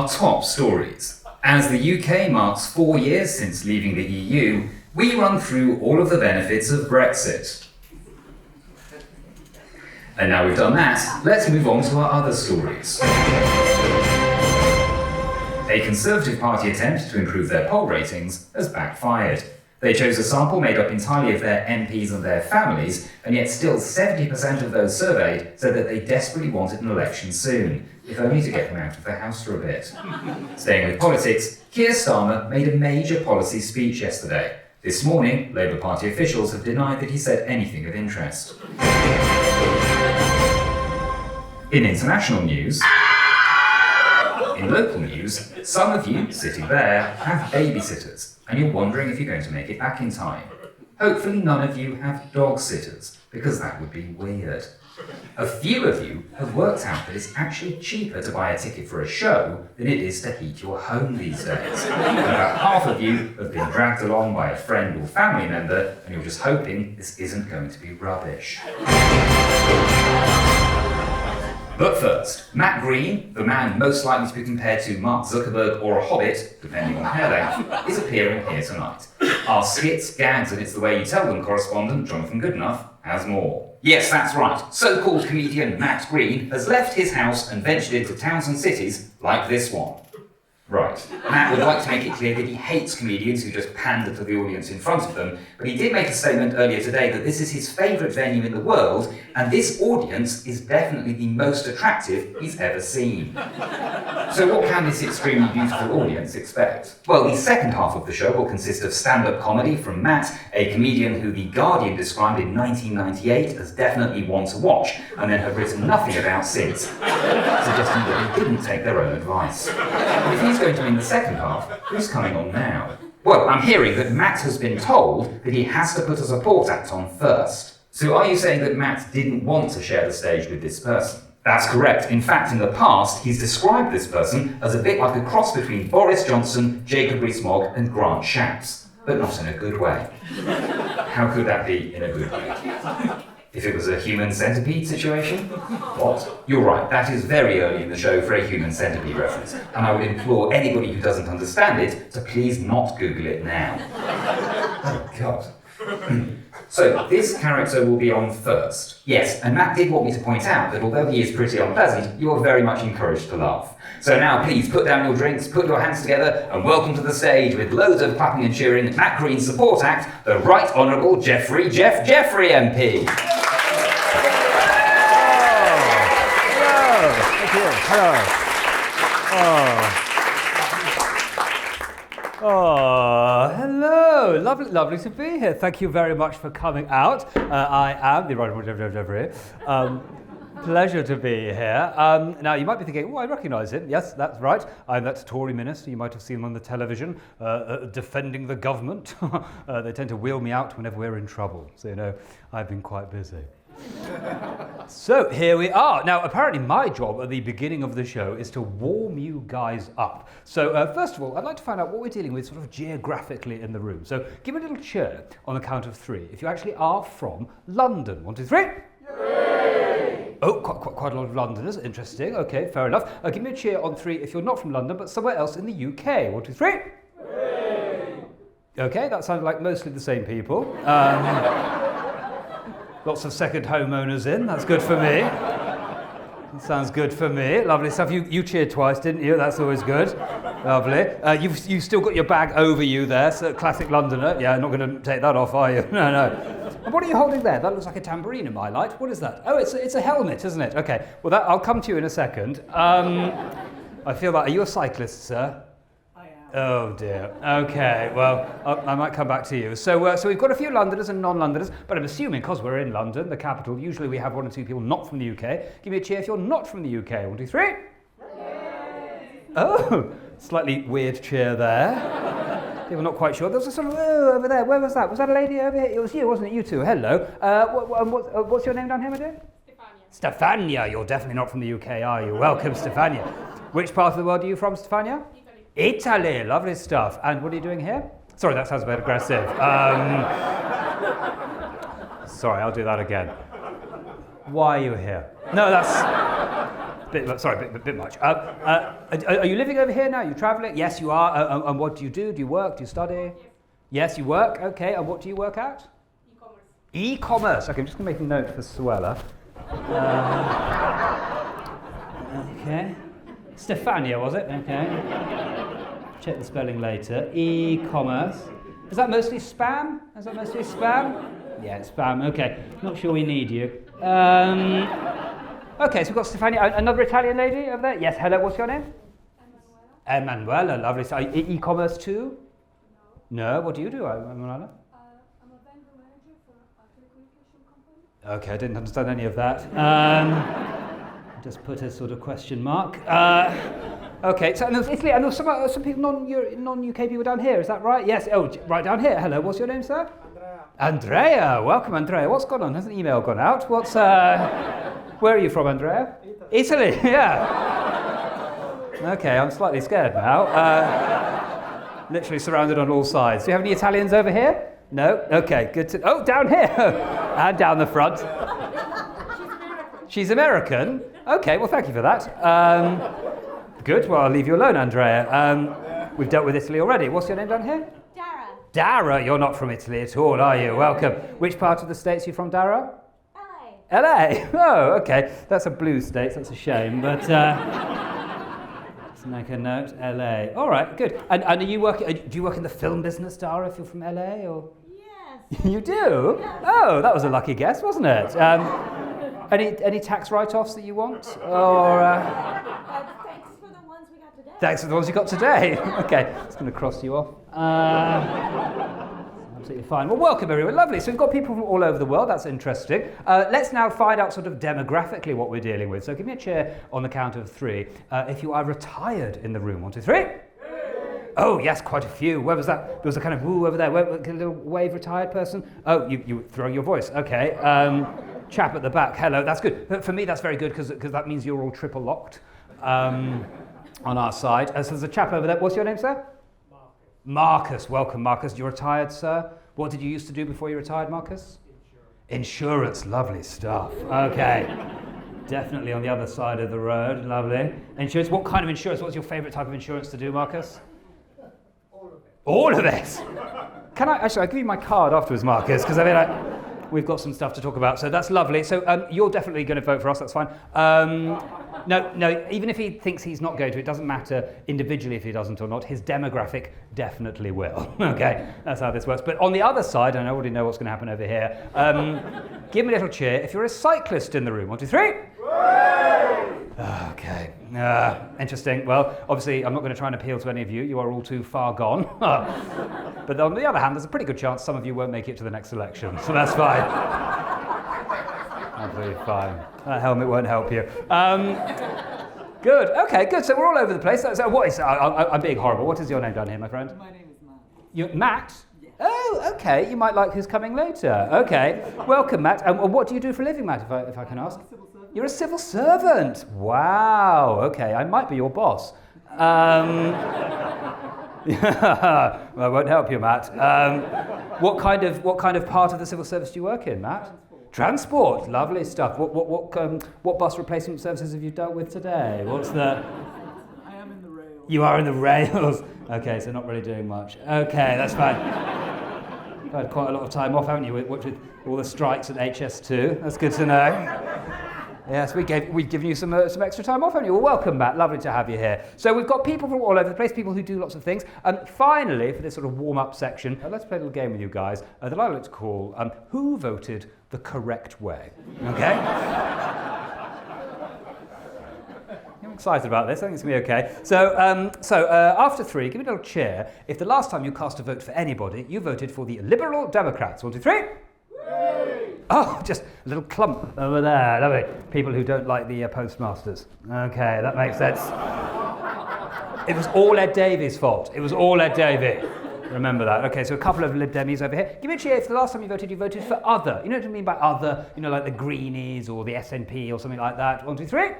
our top stories. As the UK marks 4 years since leaving the EU, we run through all of the benefits of Brexit. And now we've done that, let's move on to our other stories. A Conservative Party attempt to improve their poll ratings has backfired. They chose a sample made up entirely of their MPs and their families, and yet still 70% of those surveyed said that they desperately wanted an election soon, if only to get them out of the house for a bit. Staying with politics, Keir Starmer made a major policy speech yesterday. This morning, Labour Party officials have denied that he said anything of interest. In international news, in local news, some of you sitting there have babysitters, and you're wondering if you're going to make it back in time. Hopefully none of you have dog sitters, because that would be weird. A few of you have worked out that it's actually cheaper to buy a ticket for a show than it is to heat your home these days. And about half of you have been dragged along by a friend or family member, and you're just hoping this isn't going to be rubbish. But first, Matt Green, the man most likely to be compared to Mark Zuckerberg or a hobbit, depending on hair length, is appearing here tonight. Our skits, gags, and It's the Way You Tell Them correspondent, Jonathan Goodenough, has more. Yes, that's right. So-called comedian Matt Green has left his house and ventured into towns and cities like this one. Right. Matt would like to make it clear that he hates comedians who just pander to the audience in front of them, but he did make a statement earlier today that this is his favourite venue in the world, and this audience is definitely the most attractive he's ever seen. So what can this extremely beautiful audience expect? Well, the second half of the show will consist of stand-up comedy from Matt, a comedian who The Guardian described in 1998 as definitely one to watch, and then have written nothing about since, suggesting that they didn't take their own advice. But if he's going to be in the second half, who's coming on now? Well, I'm hearing that Matt has been told that he has to put a support act on first. So are you saying that Matt didn't want to share the stage with this person? That's correct. In fact, in the past, he's described this person as a bit like a cross between Boris Johnson, Jacob Rees-Mogg and Grant Shapps, but not in a good way. How could that be in a good way? If it was a human centipede situation? What? You're right, that is very early in the show for a human centipede reference, and I would implore anybody who doesn't understand it to please not Google it now. Oh, God. So, this character will be on first. Yes, and Matt did want me to point out that although he is pretty unpleasant, you are very much encouraged to laugh. So now please put down your drinks, put your hands together, and welcome to the stage with loads of clapping and cheering, Matt Green's support act, the Right Honourable Geoffrey Geoff-Geoffrey MP. Oh, hello. Lovely to be here. Thank you very much for coming out. I am the Right Honourable Geoffrey Geoff-Geoffrey. Pleasure to be here. Now, you might be thinking, I recognise him. Yes, that's right. I'm that Tory Minister. You might have seen him on the television defending the government. They tend to wheel me out whenever we're in trouble. So, I've been quite busy. So here we are. Now, apparently my job at the beginning of the show is to warm you guys up. So first of all, I'd like to find out what we're dealing with sort of geographically in the room. So give me a little cheer on the count of 3 if you actually are from London. 1, 2, 3. Yay! Oh, quite a lot of Londoners. Interesting. Okay, fair enough. Give me a cheer on 3 if you're not from London, but somewhere else in the UK. 1, 2, 3. Yay! Okay, that sounded like mostly the same people. Lots of second homeowners in, that's good for me. That sounds good for me. Lovely stuff. You cheered twice, didn't you? That's always good. Lovely. You've still got your bag over you there, so classic Londoner. Yeah, not going to take that off, are you? No. And what are you holding there? That looks like a tambourine in my light. What is that? Oh, it's a helmet, isn't it? Okay, well, I'll come to you in a second. I feel that. Are you a cyclist, sir? Oh dear. Okay, well, I might come back to you. So we've got a few Londoners and non-Londoners, but I'm assuming because we're in London, the capital, usually we have 1 or 2 people not from the UK. Give me a cheer if you're not from the UK. 1, 2, 3. Yay! Oh, slightly weird cheer there. People not quite sure. There was a sort of, over there. Where was that? Was that a lady over here? It was you, wasn't it? You two. Hello. What's your name down here, my dear? Stefania. You're definitely not from the UK, are you? Welcome, Stefania. Which part of the world are you from, Stefania? Italy, lovely stuff. And what are you doing here? Sorry, that sounds a bit aggressive. Sorry, I'll do that again. Why are you here? No, Bit much. Are you living over here now? Are you travelling? Yes, you are. And what do you do? Do you work? Do you study? Yes, you work. Okay. And what do you work at? E-commerce. E-commerce. Okay, I'm just going to make a note for Suella. Okay. Stefania, was it? Okay. Check the spelling later. E-commerce. Is that mostly spam? Yeah, it's spam. Okay. Not sure we need you. Okay, so we've got Stefania. Another Italian lady over there? Yes, hello. What's your name? Emanuela. Lovely. So, e-commerce too? No. What do you do, Emanuela? I'm a vendor manager for a telecommunication company. Okay, I didn't understand any of that. Just put a sort of question mark. Okay, so and there's Italy, and there's some people, non-UK people down here, is that right? Yes, right down here. Hello, what's your name, sir? Andrea. Welcome, Andrea. What's gone on? Has an email gone out? Where are you from, Andrea? Italy, yeah. Okay, I'm slightly scared now. Literally surrounded on all sides. Do you have any Italians over here? No? Okay, good to... Oh, down here! And down the front. She's American? Okay, well, thank you for that. Good, well, I'll leave you alone, Andrea. We've dealt with Italy already. What's your name down here? Dara. Dara, you're not from Italy at all, are you? Welcome. Which part of the States are you from, Dara? LA. LA? Oh, okay. That's a blue state, that's a shame, but... Let's make a note, LA. All right, good. And are you working? Do you work in the film business, Dara, if you're from LA, or? Yes. You do? Yes. Oh, that was a lucky guess, wasn't it? Any tax write-offs that you want, or? Thanks for the ones we got today. Thanks for the ones you got today. Okay, it's going to cross you off. Absolutely fine. Well, welcome everyone. Lovely. So we've got people from all over the world. That's interesting. Let's now find out sort of demographically what we're dealing with. So give me a chair on the count of three. If you are retired in the room. 1, 2, 3. Oh, yes, quite a few. Where was that? There was a kind of woo over there. A little wave retired person. Oh, you throwing your voice. Okay. Chap at the back. Hello. That's good. For me, that's very good because that means you're all triple locked on our side. So there's a chap over there. What's your name, sir? Marcus, welcome, Marcus. You're retired, sir. What did you used to do before you retired, Marcus? Insurance, lovely stuff. Okay, definitely on the other side of the road, lovely. Insurance, what kind of insurance? What's your favourite type of insurance to do, Marcus? All of it? Can I'll give you my card afterwards, Marcus, because we've got some stuff to talk about, so that's lovely. So you're definitely going to vote for us, that's fine. No, even if he thinks he's not going to, it doesn't matter individually if he doesn't or not. His demographic definitely will. Okay, that's how this works. But on the other side, and I already know what's going to happen over here, give me a little cheer if you're a cyclist in the room. 1, 2, 3. Okay, interesting. Well, obviously, I'm not going to try and appeal to any of you. You are all too far gone. But on the other hand, there's a pretty good chance some of you won't make it to the next election, so that's fine. Absolutely fine. That helmet won't help you. Good. Okay, good. So we're all over the place. So what is... I'm being horrible. What is your name down here, my friend? My name is Matt. You, Matt? Yes. Oh, okay. You might like who's coming later. Okay. Welcome, Matt. And what do you do for a living, Matt, if I can ask? Civil servant. You're a civil servant. Wow. Okay. I might be your boss. Yeah, well, I won't help you, Matt. What kind of part of the civil service do you work in, Matt? Transport. Lovely stuff. What bus replacement services have you dealt with today? What's the? I am in the rails. You are in the rails. Okay, so not really doing much. Okay, that's fine. You've had quite a lot of time off, haven't you, with all the strikes at HS2? That's good to know. Yes, we've given you some extra time off, haven't you? Well, welcome back. Lovely to have you here. So we've got people from all over the place, people who do lots of things. And finally, for this sort of warm-up section, let's play a little game with you guys that I like to call Who Voted the Correct Way? Okay? I'm excited about this. I think it's going to be okay. So after 3, give me a little cheer if the last time you cast a vote for anybody, you voted for the Liberal Democrats. 1, 2, 3. Oh, just a little clump over there. Lovely. People who don't like the postmasters. Okay, that makes sense. It was all Ed Davies' fault. It was all Ed Davey. Remember that. Okay, so a couple of Lib Demis over here. Give me a cheer if the last time you voted for other. You know what I mean by other? You know, like the Greenies or the SNP or something like that. 1, 2, 3.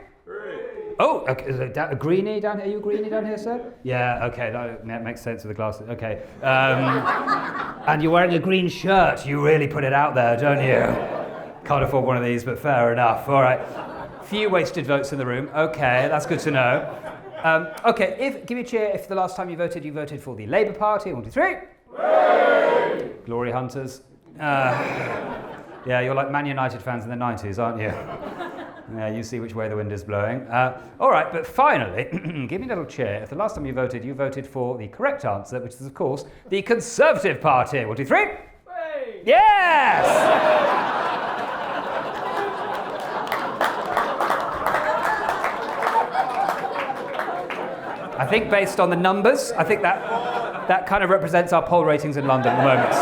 Oh, okay. Is it a greenie down here? Are you a greenie down here, sir? Yeah, okay, that makes sense with the glasses. Okay. And you're wearing a green shirt. You really put it out there, don't you? Can't afford one of these, but fair enough. All right. Few wasted votes in the room. Okay, that's good to know. Okay, give me a cheer if the last time you voted for the Labour Party. 1, 2, 3. Hooray! Glory hunters. Yeah, you're like Man United fans in the 90s, aren't you? Yeah, you see which way the wind is blowing. All right, but finally, give me a little cheer if the last time you voted for the correct answer, which is, of course, the Conservative Party. 1, 2, 3. Hooray! Yes! I think based on the numbers, I think that kind of represents our poll ratings in London at the moment.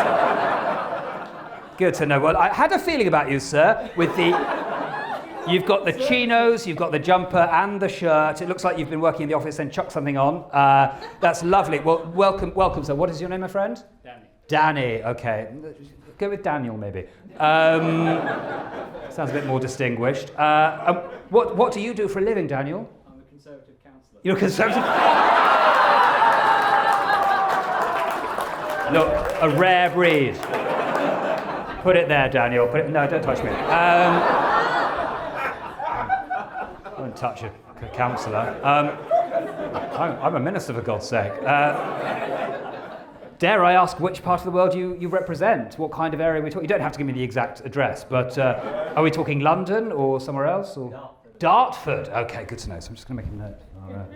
Good to know. Well, I had a feeling about you, sir, with you've got the chinos, you've got the jumper and the shirt. It looks like you've been working in the office and chucked something on. That's lovely. Well, welcome, sir. What is your name, my friend? Danny, okay. Go with Daniel, maybe. Sounds a bit more distinguished. What do you do for a living, Daniel? I'm a Conservative councillor. You're a Conservative? Look, a rare breed. Put it there, Daniel. No, don't touch me. I won't touch a councillor. I'm a minister, for God's sake. Dare I ask which part of the world you represent? What kind of area we're talking? You don't have to give me the exact address, but are we talking London or somewhere else? Or Dartford. Okay, good to know. So I'm just going to make a note. All right.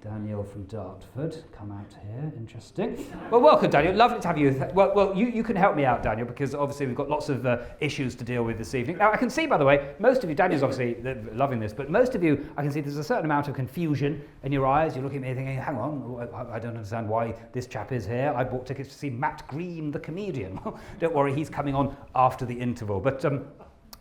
Daniel from Dartford, come out here. Interesting. Well, welcome, Daniel. Lovely to have you. Well, you can help me out, Daniel, because obviously we've got lots of issues to deal with this evening. Now, I can see, by the way, most of you, Daniel's obviously loving this, but most of you, I can see there's a certain amount of confusion in your eyes. You're looking at me thinking, hang on, I don't understand why this chap is here. I bought tickets to see Matt Green, the comedian. Don't worry, he's coming on after the interval. But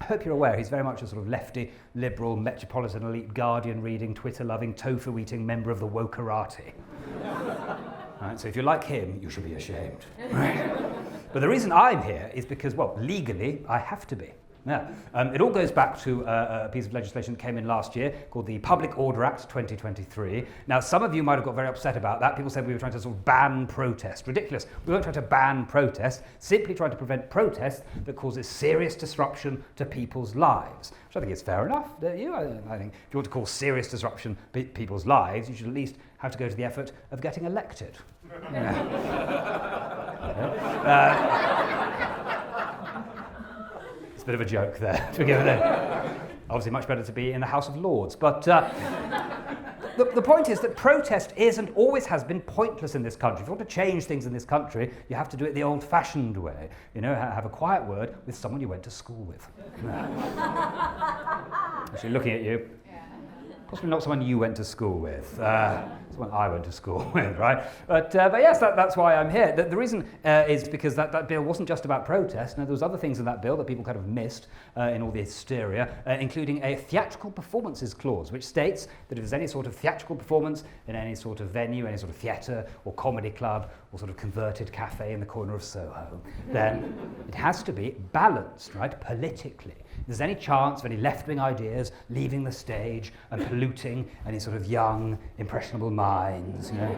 I hope you're aware he's very much a sort of lefty, liberal, metropolitan elite, Guardian-reading, Twitter-loving, tofu-eating member of the wokerati. Right, so if you're like him, you should be ashamed. Right? But the reason I'm here is because, well, legally, I have to be. Yeah. It all goes back to a piece of legislation that came in last year called the Public Order Act 2023. Now, some of you might have got very upset about that. People said we were trying to sort of ban protest. Ridiculous. We weren't trying to ban protest, simply trying to prevent protest that causes serious disruption to people's lives. Which I think is fair enough, don't you? I think if you want to cause serious disruption to people's lives, you should at least have to go to the effort of getting elected. It's a bit of a joke there. Forgive me. Obviously much better to be in the House of Lords. But the point is that protest is and always has been pointless in this country. If you want to change things in this country, you have to do it the old-fashioned way. You know, have a quiet word with someone you went to school with. Actually, looking at you. Possibly not someone you went to school with, someone I went to school with, right? But yes, that's why I'm here. The reason is because that bill wasn't just about protest. Now, there was other things in that bill that people kind of missed in all the hysteria, including a theatrical performances clause, which states that if there's any sort of theatrical performance in any sort of venue, any sort of theatre or comedy club or sort of converted cafe in the corner of Soho, then it has to be balanced, right, politically. If there's any chance of any left-wing ideas leaving the stage and polluting any sort of young, impressionable minds, you know,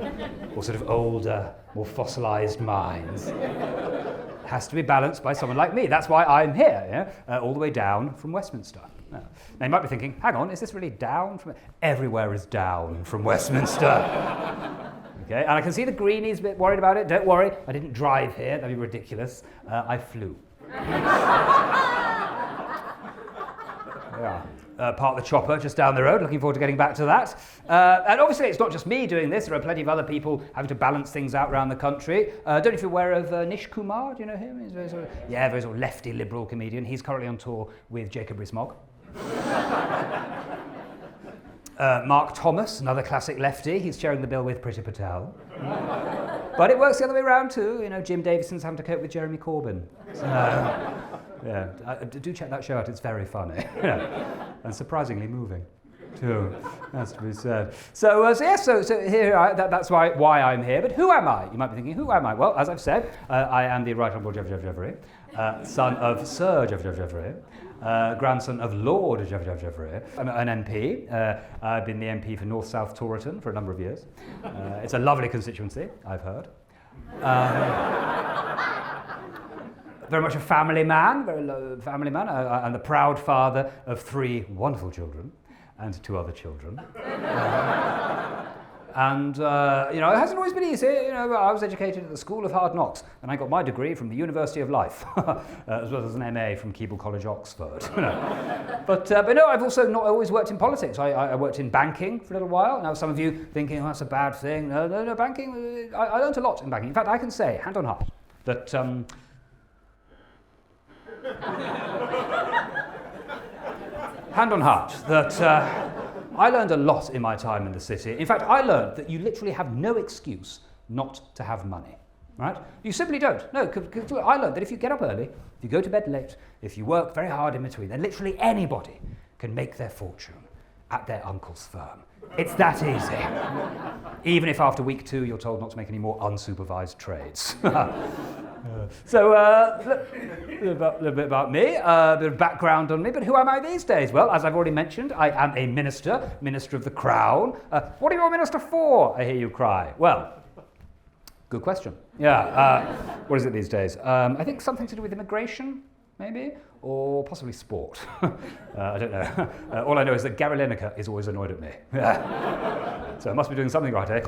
or sort of older, more fossilised minds, it has to be balanced by someone like me. That's why I'm here, you know, all the way down from Westminster. Now, you might be thinking, hang on, is this really down from... Everywhere is down from Westminster. Okay, and I can see the greenies a bit worried about it. Don't worry, I didn't drive here. That'd be ridiculous. I flew. Yeah. Parked the chopper just down the road, looking forward to getting back to that. And obviously it's not just me doing this, there are plenty of other people having to balance things out around the country. Don't know if you're aware of Nish Kumar, do you know him? He's very sort of, very sort of lefty liberal comedian. He's currently on tour with Jacob Rees-Mogg. Mark Thomas, another classic lefty, he's sharing the bill with Priti Patel. But it works the other way around too, you know, Jim Davison's having to cope with Jeremy Corbyn. So, yeah, do check that show out, it's very funny. And surprisingly moving, too, has to be said. So here that's why I'm here. But who am I? You might be thinking, who am I? Well, as I've said, I am the Right Honourable Geoffrey Geoff-Geoffrey, son of Sir Geoffrey Geoff-Geoffrey, grandson of Lord Geoffrey Geoff-Geoffrey. I'm an MP. I've been the MP for North South Taunton for a number of years. It's a lovely constituency, I've heard. very much a family man, and the proud father of 3 wonderful children and 2 other children. And, it hasn't always been easy. I was educated at the School of Hard Knocks, and I got my degree from the University of Life, as well as an MA from Keble College, Oxford. But no, I've also not always worked in politics. I worked in banking for a little while. Now, some of you thinking, oh, that's a bad thing. No, banking, I learned a lot in banking. In fact, I can say, hand on heart, that... hand on heart, that... I learned a lot in my time in the city. In fact, I learned that you literally have no excuse not to have money, right? You simply don't. No, because I learned that if you get up early, if you go to bed late, if you work very hard in between, then literally anybody can make their fortune at their uncle's firm. It's that easy. Even if after week 2 you're told not to make any more unsupervised trades. So, a little bit about me, a bit of background on me, but who am I these days? Well, as I've already mentioned, I am a minister of the Crown. What are you a minister for, I hear you cry? Well, good question. Yeah, what is it these days? I think something to do with immigration, maybe, or possibly sport. I don't know. All I know is that Gary Lineker is always annoyed at me. So I must be doing something right, eh?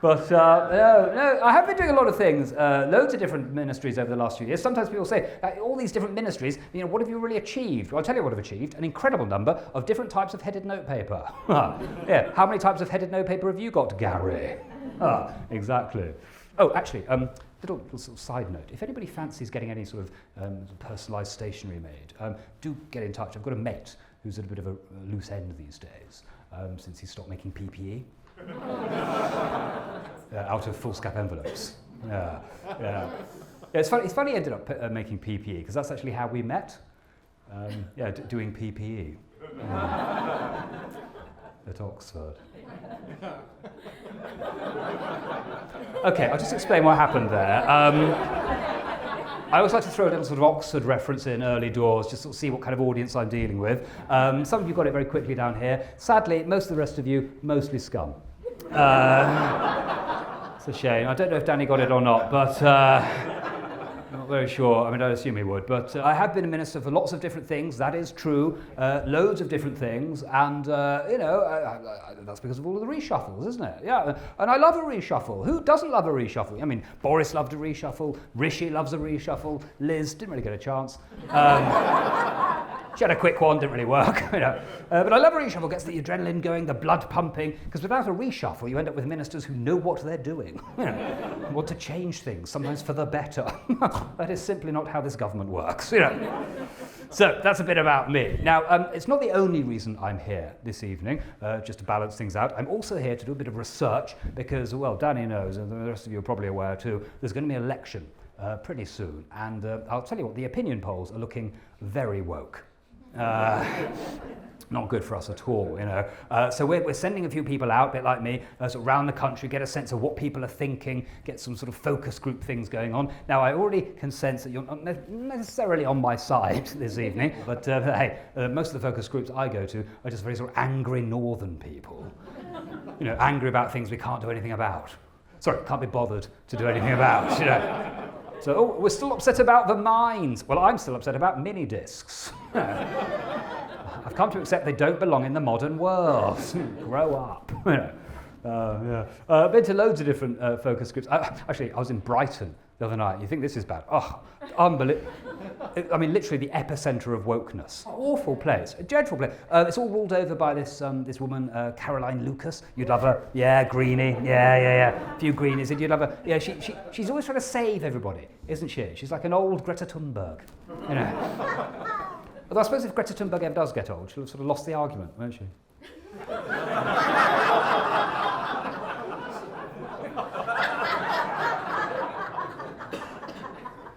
But no, I have been doing a lot of things, loads of different ministries over the last few years. Sometimes people say, all these different ministries, what have you really achieved? Well, I'll tell you what I've achieved, an incredible number of different types of headed notepaper. Yeah, how many types of headed notepaper have you got, Gary? Exactly. Oh, actually, little sort of side note, if anybody fancies getting any sort of personalised stationery made, do get in touch. I've got a mate who's at a bit of a loose end these days, since he's stopped making PPE. Out of foolscap envelopes. Yeah. It's funny he ended up making PPE, because that's actually how we met. Doing PPE. At Oxford. Okay, I'll just explain what happened there. I always like to throw a little sort of Oxford reference in early doors, just sort of see what kind of audience I'm dealing with. Some of you got it very quickly down here. Sadly, most of the rest of you, mostly scum. It's a shame. I don't know if Danny got it or not, but not very sure. I mean, I assume he would. But I have been a minister for lots of different things. That is true. Loads of different things. And, that's because of all of the reshuffles, isn't it? Yeah. And I love a reshuffle. Who doesn't love a reshuffle? I mean, Boris loved a reshuffle. Rishi loves a reshuffle. Liz didn't really get a chance. She had a quick one, didn't really work. But I love a reshuffle, gets the adrenaline going, the blood pumping, because without a reshuffle, you end up with ministers who know what they're doing, want to change things, sometimes for the better. That is simply not how this government works. So that's a bit about me. Now, it's not the only reason I'm here this evening, just to balance things out. I'm also here to do a bit of research, because, well, Danny knows, and the rest of you are probably aware too, there's going to be an election pretty soon, and I'll tell you what, the opinion polls are looking very woke. Not good for us at all, So we're sending a few people out, a bit like me, sort of around the country, get a sense of what people are thinking, get some sort of focus group things going on. Now, I already can sense that you're not necessarily on my side this evening, but hey, most of the focus groups I go to are just very sort of angry northern people. Angry about things we can't do anything about. Sorry, can't be bothered to do anything about, So, we're still upset about the mines. Well, I'm still upset about mini discs. I've come to accept they don't belong in the modern world. Grow up. Been to loads of different focus groups. Actually, I was in Brighton the other night. You think this is bad? Oh, unbelievable. I mean, literally the epicenter of wokeness. Awful place, a dreadful place. It's all ruled over by this woman, Caroline Lucas. You'd love her. Yeah, Greenie. Yeah. A few Greenies. You'd love her. Yeah, she's always trying to save everybody, isn't she? She's like an old Greta Thunberg, Although I suppose if Greta Thunberg ever does get old, she'll have sort of lost the argument, won't she?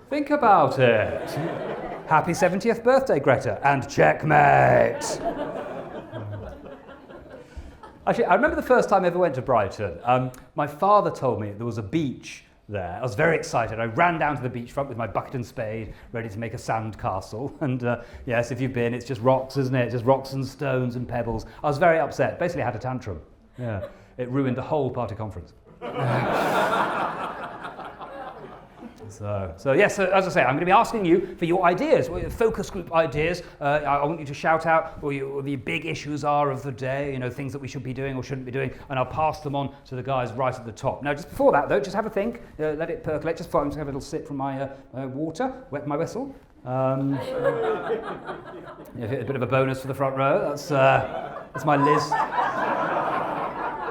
Think about it. Happy 70th birthday, Greta, and checkmate. Actually, I remember the first time I ever went to Brighton. My father told me there was a beach there. I was very excited. I ran down to the beachfront with my bucket and spade, ready to make a sand castle. And yes, if you've been, it's just rocks, isn't it? Just rocks and stones and pebbles. I was very upset. Basically, I had a tantrum. Yeah, it ruined the whole party conference. So yes, as I say, I'm going to be asking you for your ideas, focus group ideas. I want you to shout out what the big issues are of the day, things that we should be doing or shouldn't be doing, and I'll pass them on to the guys right at the top. Now, just before that, though, just have a think, let it percolate. Just have a little sip from my water, wet my whistle. A bit of a bonus for the front row. That's my Liz.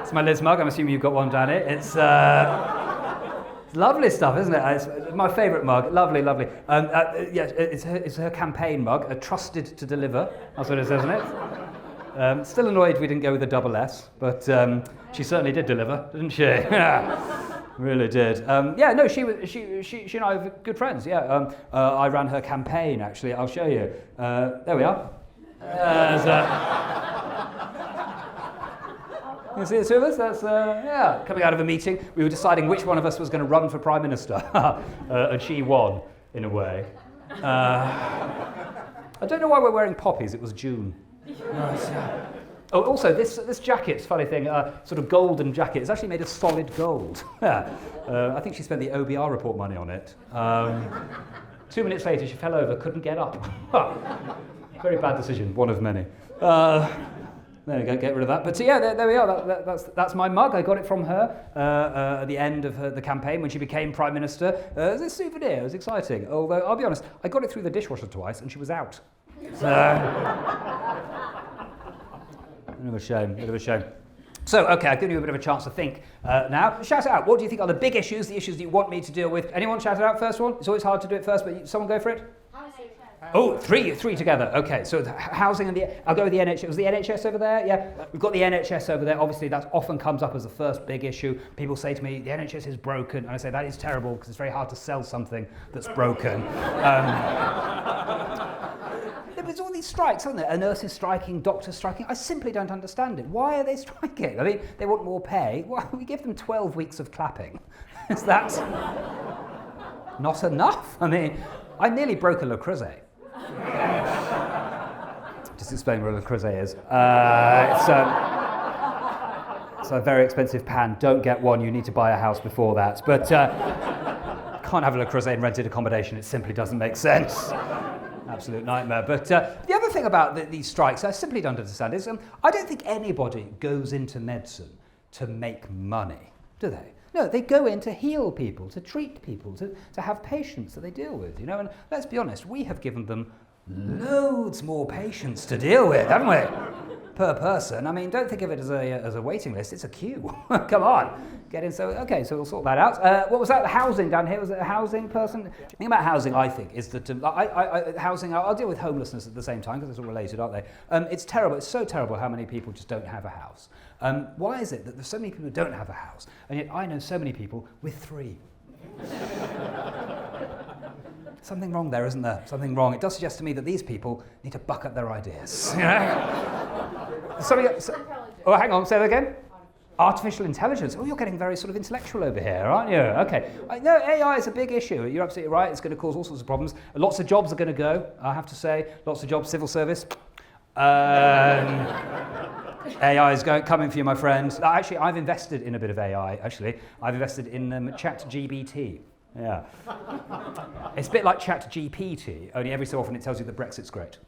It's my Liz mug. I'm assuming you've got one, Danny. It's lovely stuff, isn't it? It's my favourite mug. Lovely. It's her campaign mug, trusted to deliver. That's what it says, isn't it? Still annoyed we didn't go with the double S, but she certainly did deliver, didn't she? Really did. She and I were good friends. I ran her campaign, actually. I'll show you. There we are. You see the two of us? That's coming out of a meeting. We were deciding which one of us was going to run for Prime Minister, and she won in a way. I don't know why we're wearing poppies. It was June. Oh, also, this jacket's funny thing, sort of golden jacket. It's actually made of solid gold. I think she spent the OBR report money on it. 2 minutes later, she fell over, couldn't get up. Very bad decision, one of many. There we go, get rid of that. But there we are. That's my mug. I got it from her at the end of the campaign when she became Prime Minister. As a souvenir, it was exciting. Although, I'll be honest, I got it through the dishwasher twice and she was out. So, bit of a shame. So, okay, I've given you a bit of a chance to think now. Shout it out. What do you think are the big issues, the issues that you want me to deal with? Anyone shout it out first one? It's always hard to do it first, but someone go for it. Oh, three together. Okay, so housing and I'll go with the NHS. Was the NHS over there? Yeah, we've got the NHS over there. Obviously, that often comes up as the first big issue. People say to me, the NHS is broken. And I say, that is terrible because it's very hard to sell something that's broken. There's all these strikes, aren't there? Nurses striking, doctors striking. I simply don't understand it. Why are they striking? I mean, they want more pay. Well, we give them 12 weeks of clapping. Is that not enough? I mean, I nearly broke a Le Creuset. Just explain what a Le Creuset is. It's a very expensive pan. Don't get one. You need to buy a house before that. But can't have a Le Creuset in rented accommodation. It simply doesn't make sense. Absolute nightmare. But the other thing about these strikes I simply don't understand is I don't think anybody goes into medicine to make money, do they? No, they go in to heal people, to treat people, to have patients that they deal with, And let's be honest, we have given them loads more patients to deal with, haven't we? Per person. I mean, don't think of it as a waiting list. It's a queue. Come on, get in. So we'll sort that out. What was that? The housing down here. Was it a housing person? The thing about housing, I think, is that housing. I'll deal with homelessness at the same time because it's all related, aren't they? It's terrible. It's so terrible how many people just don't have a house. Why is it that there's so many people who don't have a house, and yet I know so many people with 3? Something wrong there, isn't there? Something wrong. It does suggest to me that these people need to buck up their ideas. Oh, hang on, say that again. Artificial intelligence. Oh, you're getting very sort of intellectual over here, aren't you? Okay. No, AI is a big issue. You're absolutely right. It's going to cause all sorts of problems. Lots of jobs are going to go, I have to say. Lots of jobs, civil service. AI is coming for you, my friend. Actually, I've invested in a bit of AI, actually. I've invested in ChatGPT. Yeah. It's a bit like ChatGPT, only every so often it tells you that Brexit's great.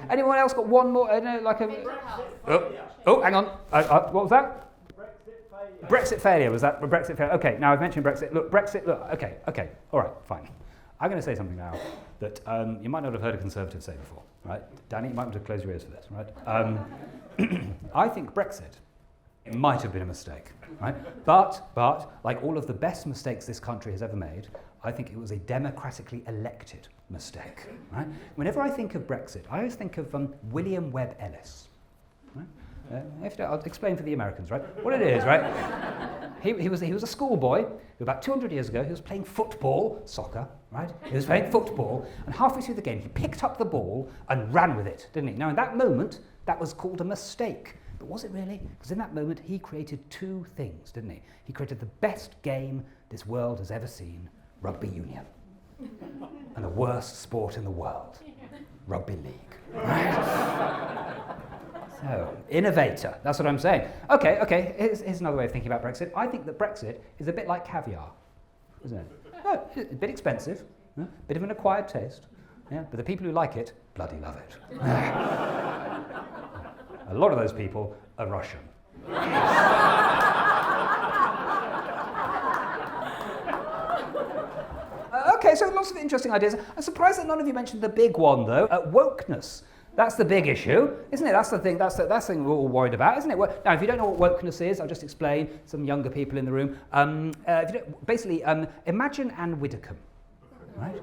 Anyone else got one more? Hang on. What was that? Brexit failure. Was that Brexit failure? Okay, now I've mentioned Brexit. Look, Brexit, okay. All right, fine. I'm going to say something now that you might not have heard a Conservative say before, right? Danny, you might want to close your ears for this, right? I think Brexit might have been a mistake, right? But like all of the best mistakes this country has ever made, I think it was a democratically elected mistake, right? Whenever I think of Brexit, I always think of William Webb Ellis, right? I'll explain for the Americans, right? What it is, right? He was a schoolboy who about 200 years ago, he was playing football, soccer, right? He was playing football, and halfway through the game, he picked up the ball and ran with it, didn't he? Now, in that moment, that was called a mistake. But was it really? Because in that moment, he created 2 things, didn't he? He created the best game this world has ever seen, rugby union. And the worst sport in the world, rugby league. Right? So, innovator, that's what I'm saying. Okay, here's another way of thinking about Brexit. I think that Brexit is a bit like caviar, isn't it? Oh, a bit expensive, a bit of an acquired taste, yeah, but the people who like it bloody love it. A lot of those people are Russian. Okay, so lots of interesting ideas. I'm surprised that none of you mentioned the big one, though, wokeness. That's the big issue, isn't it? That's the thing. That's the thing we're all worried about, isn't it? Now, if you don't know what wokeness is, I'll just explain. Some younger people in the room. Basically, imagine Anne Widdecombe, right?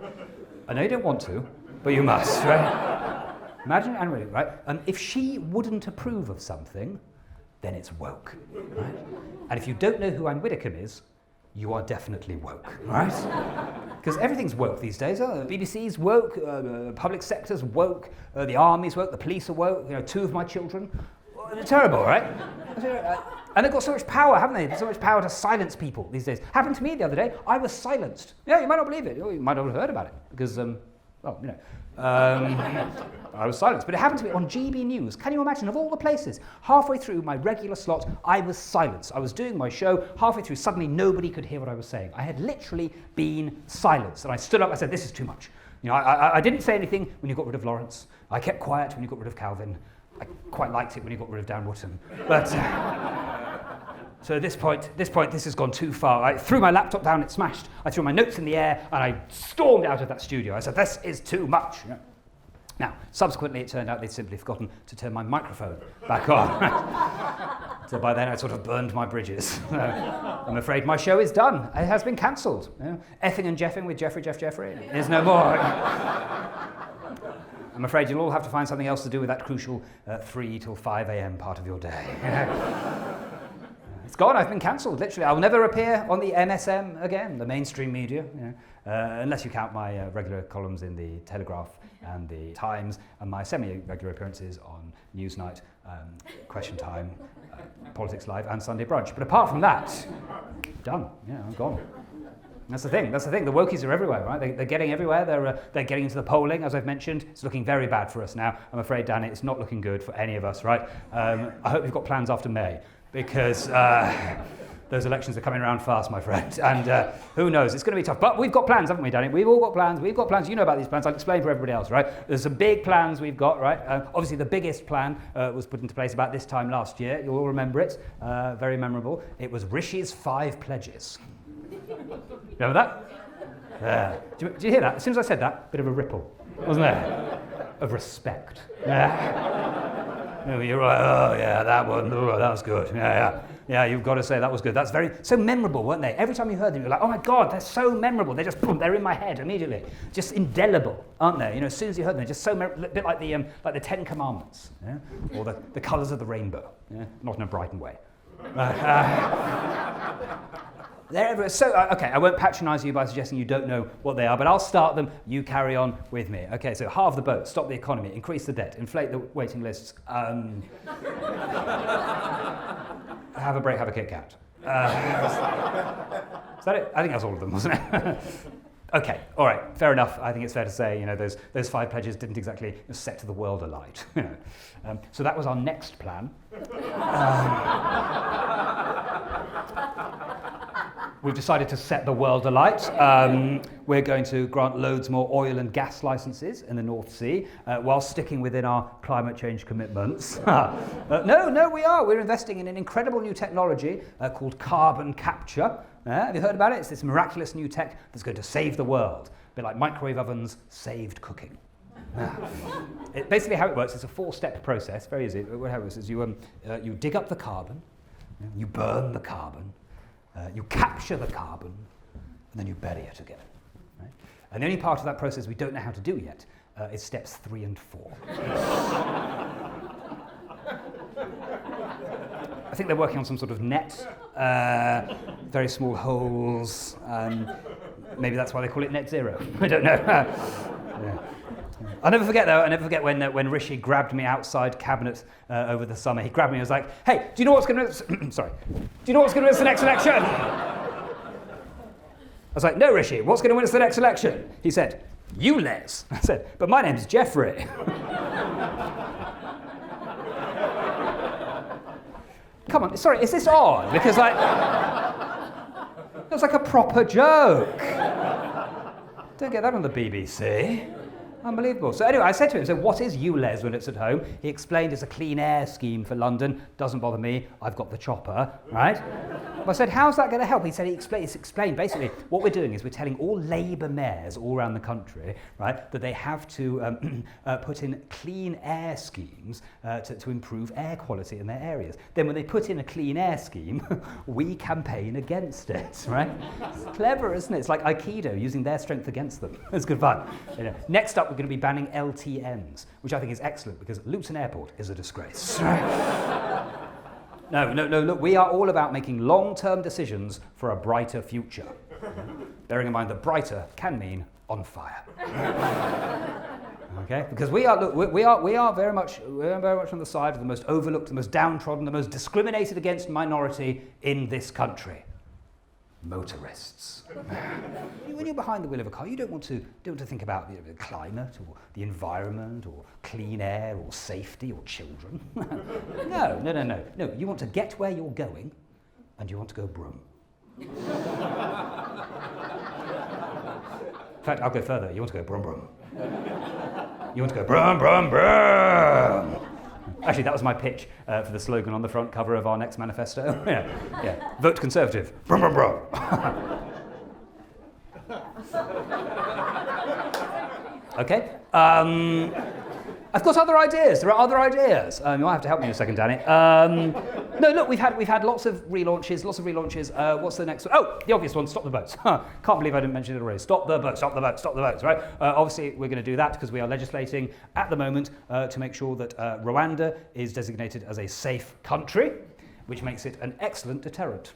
I know you don't want to, but you must, right? Imagine Anne Widdecombe, right? If she wouldn't approve of something, then it's woke, right? And if you don't know who Anne Widdecombe is, you are definitely woke, right? Because everything's woke these days. BBC's woke, public sector's woke, the army's woke, the police are woke, two of my children. They're terrible, right? And they've got so much power, haven't they? So much power to silence people these days. Happened to me the other day. I was silenced. Yeah, you might not believe it. You might not have heard about it. Because, I was silenced. But it happened to me on GB News. Can you imagine, of all the places, halfway through my regular slot, I was silenced. I was doing my show, halfway through, suddenly nobody could hear what I was saying. I had literally been silenced. And I stood up, I said, this is too much. I didn't say anything when you got rid of Lawrence. I kept quiet when you got rid of Calvin. I quite liked it when you got rid of Dan Wootton. But, so at this point, this has gone too far. I threw my laptop down, it smashed. I threw my notes in the air, and I stormed out of that studio. I said, this is too much. Now, subsequently, it turned out they'd simply forgotten to turn my microphone back on. So by then, I'd sort of burned my bridges. I'm afraid my show is done. It has been cancelled. Effing and Jeffing with Geoffrey Geoff-Geoffrey is no more. I'm afraid you'll all have to find something else to do with that crucial 3 till 5 a.m. part of your day. It's gone, I've been cancelled, literally. I'll never appear on the MSM again, the mainstream media, unless you count my regular columns in the Telegraph and the Times, and my semi-regular appearances on Newsnight, Question Time, Politics Live, and Sunday Brunch. But apart from that, done. Yeah, I'm gone. That's the thing. The wokies are everywhere, right? They're getting everywhere. They're getting into the polling, as I've mentioned. It's looking very bad for us now. I'm afraid, Danny, it's not looking good for any of us, right? I hope you've got plans after May, because those elections are coming around fast, my friend. And who knows? It's going to be tough. But we've got plans, haven't we, Danny? We've all got plans. We've got plans. You know about these plans. I'll explain for everybody else, right? There's some big plans we've got, right? Obviously, the biggest plan was put into place about this time last year. You'll all remember it. Very memorable. It was Rishi's 5 pledges. Remember that? Yeah. Do you hear that? As soon as I said that, bit of a ripple, wasn't there? Of respect. Yeah. You're right. Oh, yeah, that one. Oh, that was good. Yeah, you've got to say that was good. That's so memorable, weren't they? Every time you heard them, you're like, oh my God, they're so memorable. They're just, boom, they're in my head immediately. Just indelible, aren't they? As soon as you heard them, they're just so a bit like the 10 Commandments, yeah? Or the colours of the rainbow, yeah? Not in a Brighton way. They're everywhere. So, okay, I won't patronise you by suggesting you don't know what they are, but I'll start them. You carry on with me. Okay, so halve the boat, stop the economy, increase the debt, inflate the waiting lists, have a break, have a Kit Kat. Is that it? I think that's all of them, wasn't it? Okay, all right, fair enough. I think it's fair to say, those 5 pledges didn't exactly set the world alight. So that was our next plan. We've decided to set the world alight. We're going to grant loads more oil and gas licenses in the North Sea while sticking within our climate change commitments. No, we are. We're investing in an incredible new technology called carbon capture. Have you heard about it? It's this miraculous new tech that's going to save the world. A bit like microwave ovens saved cooking. Basically how it works, it's a 4-step process, very easy. What happens is you dig up the carbon, you burn the carbon, you capture the carbon, and then you bury it again. Right? And the only part of that process we don't know how to do yet is steps 3 and 4. I think they're working on some sort of net, very small holes. Maybe that's why they call it net zero. I don't know. Yeah. I'll never forget though. When Rishi grabbed me outside cabinet over the summer. He grabbed me and was like, "Hey, do you know what's going to? Sorry, do you know what's going to win us the next election?" I was like, "No, Rishi. What's going to win us the next election?" He said, "You, Les." I said, "But my name's Geoffrey." come on, sorry, is this on? Because like, it was like a proper joke. Don't get that on the BBC. Unbelievable. So anyway, I said to him, so what is ULEZ when it's at home? He explained it's a clean air scheme for London. Doesn't bother me. I've got the chopper, right? I said, how's that going to help? He said, it's explained. Basically, what we're doing is we're telling all Labour mayors all around the country, right, that they have to put in clean air schemes to improve air quality in their areas. Then when they put in a clean air scheme, we campaign against it, right? It's clever, isn't it? It's like Aikido, using their strength against them. It's good fun. You know. Next up, we're going to be banning LTNs, which I think is excellent because Luton Airport is a disgrace. No, look, we are all about making long-term decisions for a brighter future. Bearing in mind that brighter can mean on fire. Okay? Because we are very much on the side of the most overlooked, the most downtrodden, the most discriminated against minority in this country. Motorists. When you're behind the wheel of a car, you don't want to think about the climate or the environment or clean air or safety or children. No. You want to get where you're going, and you want to go brum. In fact, I'll go further. You want to go brum brum. You want to go brum brum brum. Actually, that was my pitch for the slogan on the front cover of our next manifesto. yeah. Vote Conservative. Brum, brum, brum. Okay. I've got other ideas. There are other ideas. You might have to help me in a second, Danny. No, look, we've had lots of relaunches. What's the next one? Oh, the obvious one, stop the boats. Can't believe I didn't mention it already. Stop the boats, right? Obviously, we're going to do that because we are legislating at the moment to make sure that Rwanda is designated as a safe country, which makes it an excellent deterrent.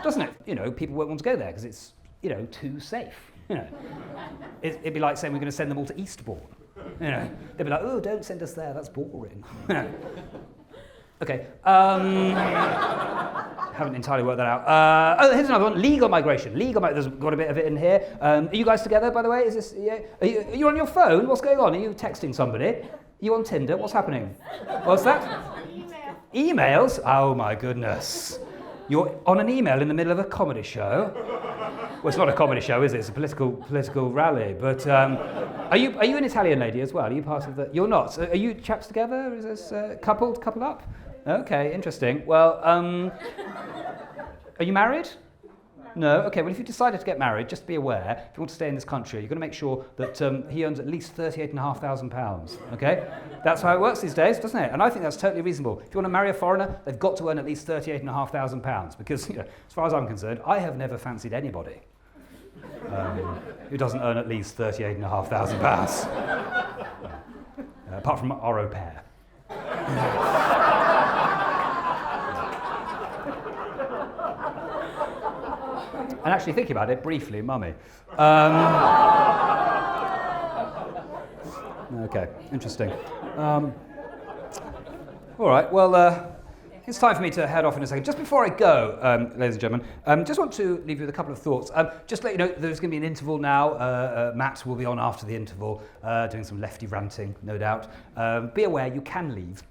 Doesn't it? You know, people won't want to go there because it's, you know, too safe. You know, it'd be like saying we're going to send them all to Eastbourne. You know, they'd be like, oh, don't send us there, that's boring. Okay. Haven't entirely worked that out. Here's another one. Legal migration. There's got a bit of it in here. Are you guys together, by the way? Is this? Yeah. Are you on your phone? What's going on? Are you texting somebody? Are you on Tinder? What's happening? What's that? Emails? Oh my goodness. You're on an email in the middle of a comedy show. Well, it's not a comedy show, is it? It's a political rally. But are you an Italian lady as well? Are you part of the? You're not. So are you chaps together? Is this coupled up? Okay, interesting. Well, are you married? No. Okay. Well, if you decided to get married, just be aware. If you want to stay in this country, you've got to make sure that he earns at least £38,500. Okay. That's how it works these days, doesn't it? And I think that's totally reasonable. If you want to marry a foreigner, they've got to earn at least £38,500 because, you know, as far as I'm concerned, I have never fancied anybody who doesn't earn at least £38,500, apart from our au pair. And actually thinking about it briefly, mummy. Okay, interesting. All right, well, it's time for me to head off in a second. Just before I go, ladies and gentlemen, just want to leave you with a couple of thoughts. Just to let you know, there's going to be an interval now. Matt will be on after the interval, doing some lefty ranting, no doubt. Be aware, you can leave.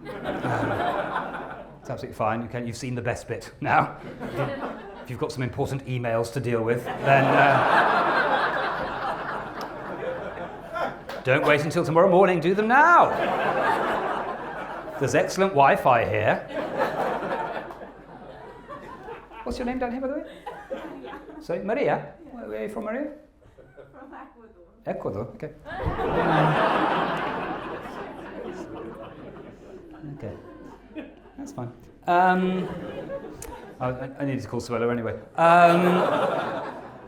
It's absolutely fine. You've seen the best bit now. If you've got some important emails to deal with, then don't wait until tomorrow morning. Do them now. There's excellent Wi-Fi here. What's your name down here, by the way? Sorry, Maria? Where are you from, Maria? From Ecuador. Ecuador, okay. Okay, that's fine. I needed to call Suella anyway.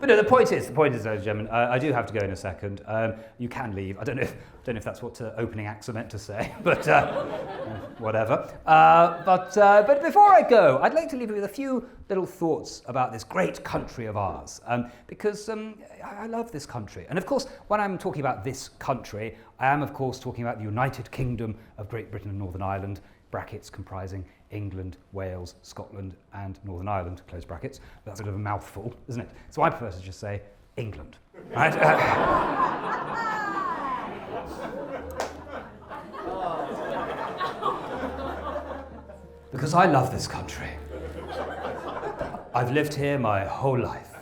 But no, the point is, ladies and gentlemen, I do have to go in a second. You can leave. I don't know if that's what opening acts are meant to say, but whatever. But before I go, I'd like to leave you with a few little thoughts about this great country of ours, because I love this country. And of course, when I'm talking about this country, I am of course talking about the United Kingdom of Great Britain and Northern Ireland, brackets comprising England, Wales, Scotland and Northern Ireland, close brackets. That's a bit of a mouthful, isn't it? So I prefer to just say England. Right? Because I love this country. I've lived here my whole life,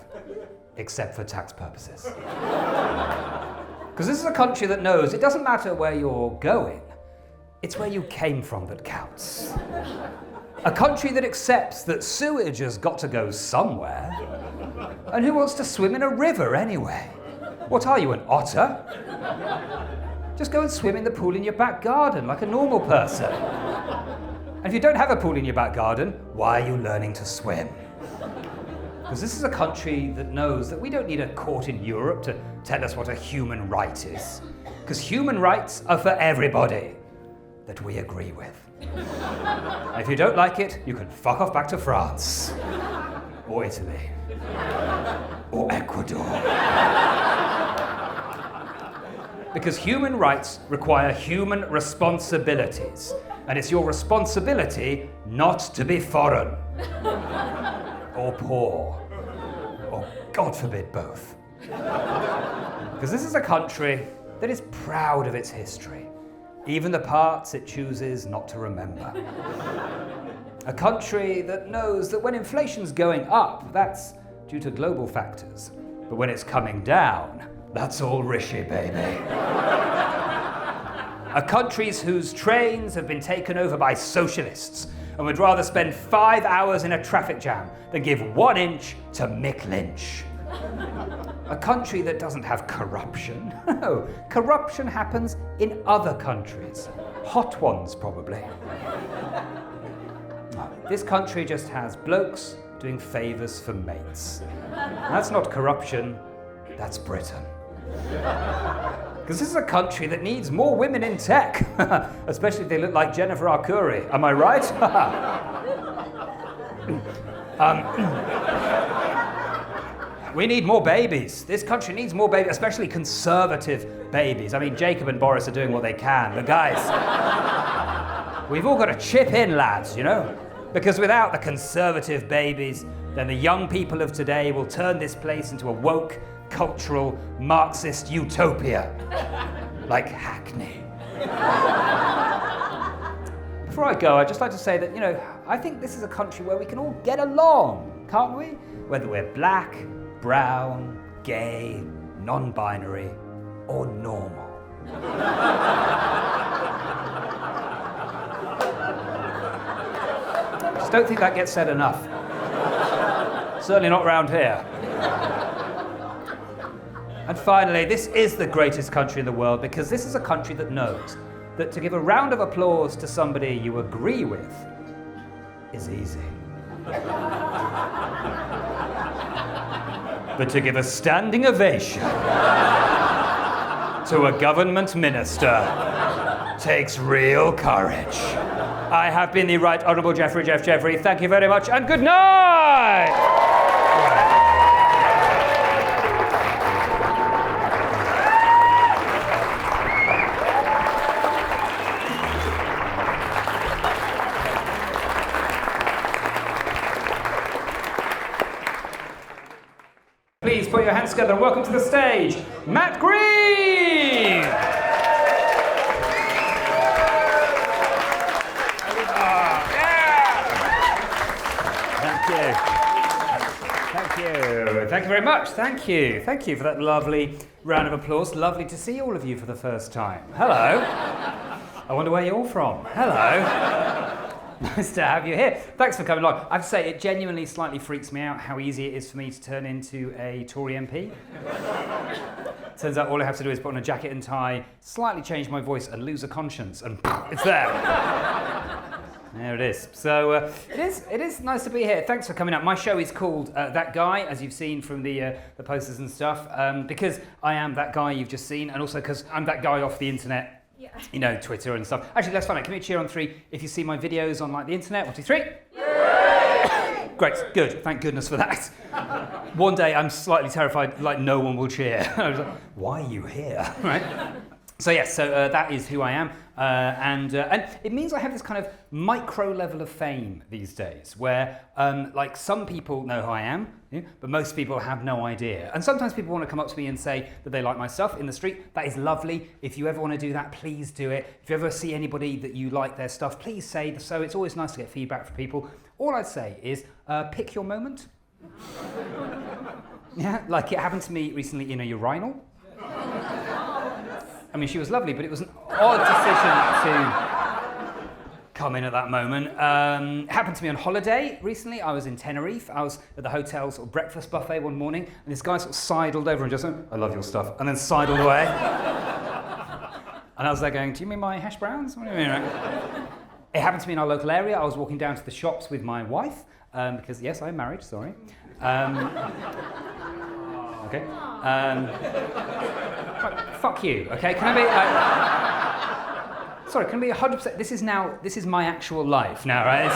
except for tax purposes. Because this is a country that knows it doesn't matter where you're going, it's where you came from that counts. A country that accepts that sewage has got to go somewhere. And who wants to swim in a river anyway? What are you, an otter? Just go and swim in the pool in your back garden like a normal person. And if you don't have a pool in your back garden, why are you learning to swim? Because this is a country that knows that we don't need a court in Europe to tell us what a human right is. Because human rights are for everybody that we agree with. And if you don't like it, you can fuck off back to France. Or Italy. Or Ecuador. Because human rights require human responsibilities. And it's your responsibility not to be foreign. Or poor. Or, God forbid, both. Because this is a country that is proud of its history, even the parts it chooses not to remember. A country that knows that when inflation's going up, that's due to global factors. But when it's coming down, that's all Rishi, baby. A country whose trains have been taken over by socialists and would rather spend 5 hours in a traffic jam than give 1 inch to Mick Lynch. A country that doesn't have corruption. No, corruption happens in other countries. Hot ones, probably. This country just has blokes doing favours for mates. And that's not corruption, that's Britain. Because this is a country that needs more women in tech, especially if they look like Jennifer Arcuri. Am I right? We need more babies. This country needs more babies, especially conservative babies. I mean, Jacob and Boris are doing what they can, but guys, we've all got to chip in, lads, you know? Because without the conservative babies, then the young people of today will turn this place into a woke, cultural, Marxist utopia. Like Hackney. Before I go, I'd just like to say that, you know, I think this is a country where we can all get along, can't we? Whether we're black, brown, gay, non-binary, or normal. Just don't think that gets said enough. Certainly not round here. And finally, this is the greatest country in the world because this is a country that knows that to give a round of applause to somebody you agree with is easy. But to give a standing ovation to a government minister takes real courage. I have been the Right Honourable Geoffrey Geoff-Geoffrey. Thank you very much and good night! Please put your hands together and welcome to the stage, Matt Green! Thank you very much. Thank you for that lovely round of applause. Lovely to see all of you for the first time. Hello. I wonder where you're from. Hello. Nice to have you here. Thanks for coming along. I have to say, it genuinely slightly freaks me out how easy it is for me to turn into a Tory MP. Turns out all I have to do is put on a jacket and tie, slightly change my voice and lose a conscience, and it's there. There it is. So it is nice to be here. Thanks for coming out. My show is called That Guy, as you've seen from the posters and stuff, because I am that guy you've just seen, and also because I'm that guy off the internet. Yeah. You know, Twitter and stuff. Actually, let's find out. Can we cheer on 3 if you see my videos on like the internet? 1, 2, 3. Yay! Great, good. Thank goodness for that. One day I'm slightly terrified, like no one will cheer. I was like, why are you here? Right? So yes, that is who I am, and it means I have this kind of micro level of fame these days, where like some people know who I am, but most people have no idea. And sometimes people want to come up to me and say that they like my stuff in the street. That is lovely. If you ever want to do that, please do it. If you ever see anybody that you like their stuff, please say so. It's always nice to get feedback from people. All I'd say is pick your moment. Yeah, like it happened to me recently in a urinal. I mean, she was lovely, but it was an odd decision to come in at that moment. It happened to me on holiday recently. I was in Tenerife. I was at the hotel sort of breakfast buffet one morning, and this guy sort of sidled over and just went, "I love your stuff," and then sidled away. And I was there going, "Do you mean my hash browns? What do you mean?" It happened to me in our local area. I was walking down to the shops with my wife, because yes, I'm married, sorry. Okay. Fuck you, okay? Can I be... sorry, can I be 100%... This is my actual life now, right?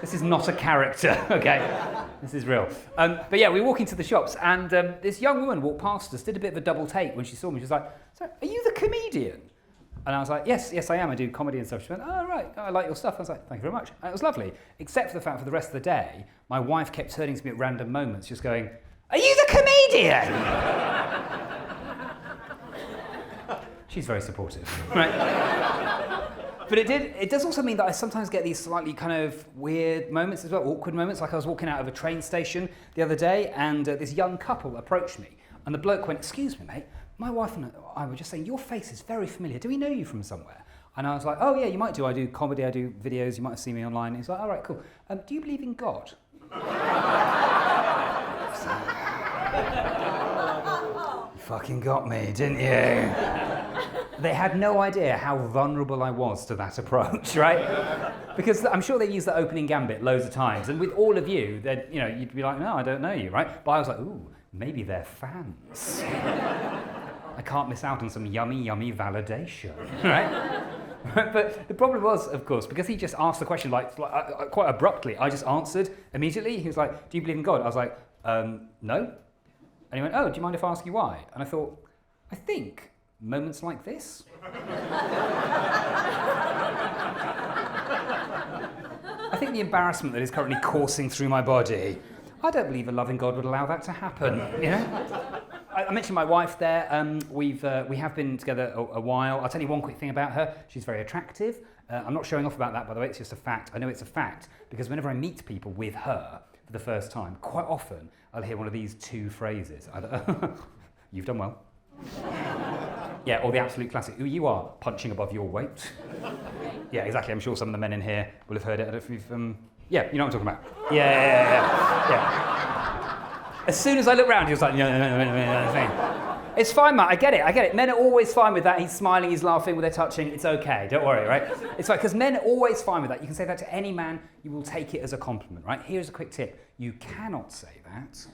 This is not a character, okay? This is real. But yeah, we were walking to the shops, and this young woman walked past us, did a bit of a double take when she saw me. She was like, "So, are you the comedian?" And I was like, yes, I am. I do comedy and stuff. She went, "Oh, right, I like your stuff." I was like, "Thank you very much." And it was lovely, except for the fact for the rest of the day, my wife kept turning to me at random moments, just going, "Are you the comedian?" She's very supportive, right? But it does also mean that I sometimes get these slightly kind of weird moments as well, awkward moments. Like I was walking out of a train station the other day, and this young couple approached me, and the bloke went, "Excuse me, mate, my wife and I were just saying, your face is very familiar. Do we know you from somewhere?" And I was like, "Oh yeah, you might do. I do comedy, I do videos, you might have seen me online." And he's like, "All right, cool. Do you believe in God?" You fucking got me, didn't you? They had no idea how vulnerable I was to that approach, right? Because I'm sure they use the opening gambit loads of times, and with all of you, you'd be like, "No, I don't know you," right? But I was like, "Ooh, maybe they're fans. I can't miss out on some yummy, yummy validation," right? But the problem was, of course, because he just asked the question like quite abruptly, I just answered immediately. He was like, "Do you believe in God?" I was like, "No." And he went, "Oh, do you mind if I ask you why?" And I thought, I think moments like this. I think the embarrassment that is currently coursing through my body, I don't believe a loving God would allow that to happen, you know? I mentioned my wife there. We have been together a while. I'll tell you one quick thing about her. She's very attractive. I'm not showing off about that, by the way. It's just a fact. I know it's a fact because whenever I meet people with her for the first time, quite often I'll hear one of these two phrases. Either, "You've done well." Yeah, or the absolute classic, "Ooh, you are punching above your weight." Yeah, exactly. I'm sure some of the men in here will have heard it. I don't know if you've, yeah, you know what I'm talking about. Yeah. As soon as I look round, he was like, "No. It's fine, Matt, I get it. Men are always fine with that. He's smiling, he's laughing, they're touching. It's okay, don't worry, right? It's fine, because men are always fine with that. You can say that to any man, you will take it as a compliment, right? Here's a quick tip. You cannot say that.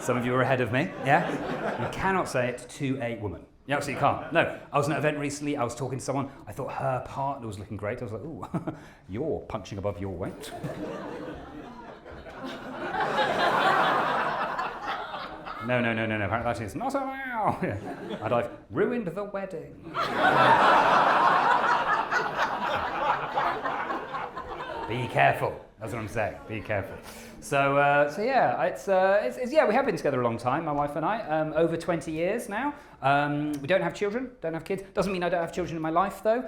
Some of you are ahead of me, yeah? You cannot say it to a woman. You absolutely can't. No, I was at an event recently, I was talking to someone, I thought her partner was looking great. I was like, "Ooh, you're punching above your weight." No, that is not allowed. And I've ruined the wedding. Be careful. That's what I'm saying. Be careful. So yeah, it's yeah. We have been together a long time, my wife and I, over 20 years now. We don't have children, don't have kids. Doesn't mean I don't have children in my life though.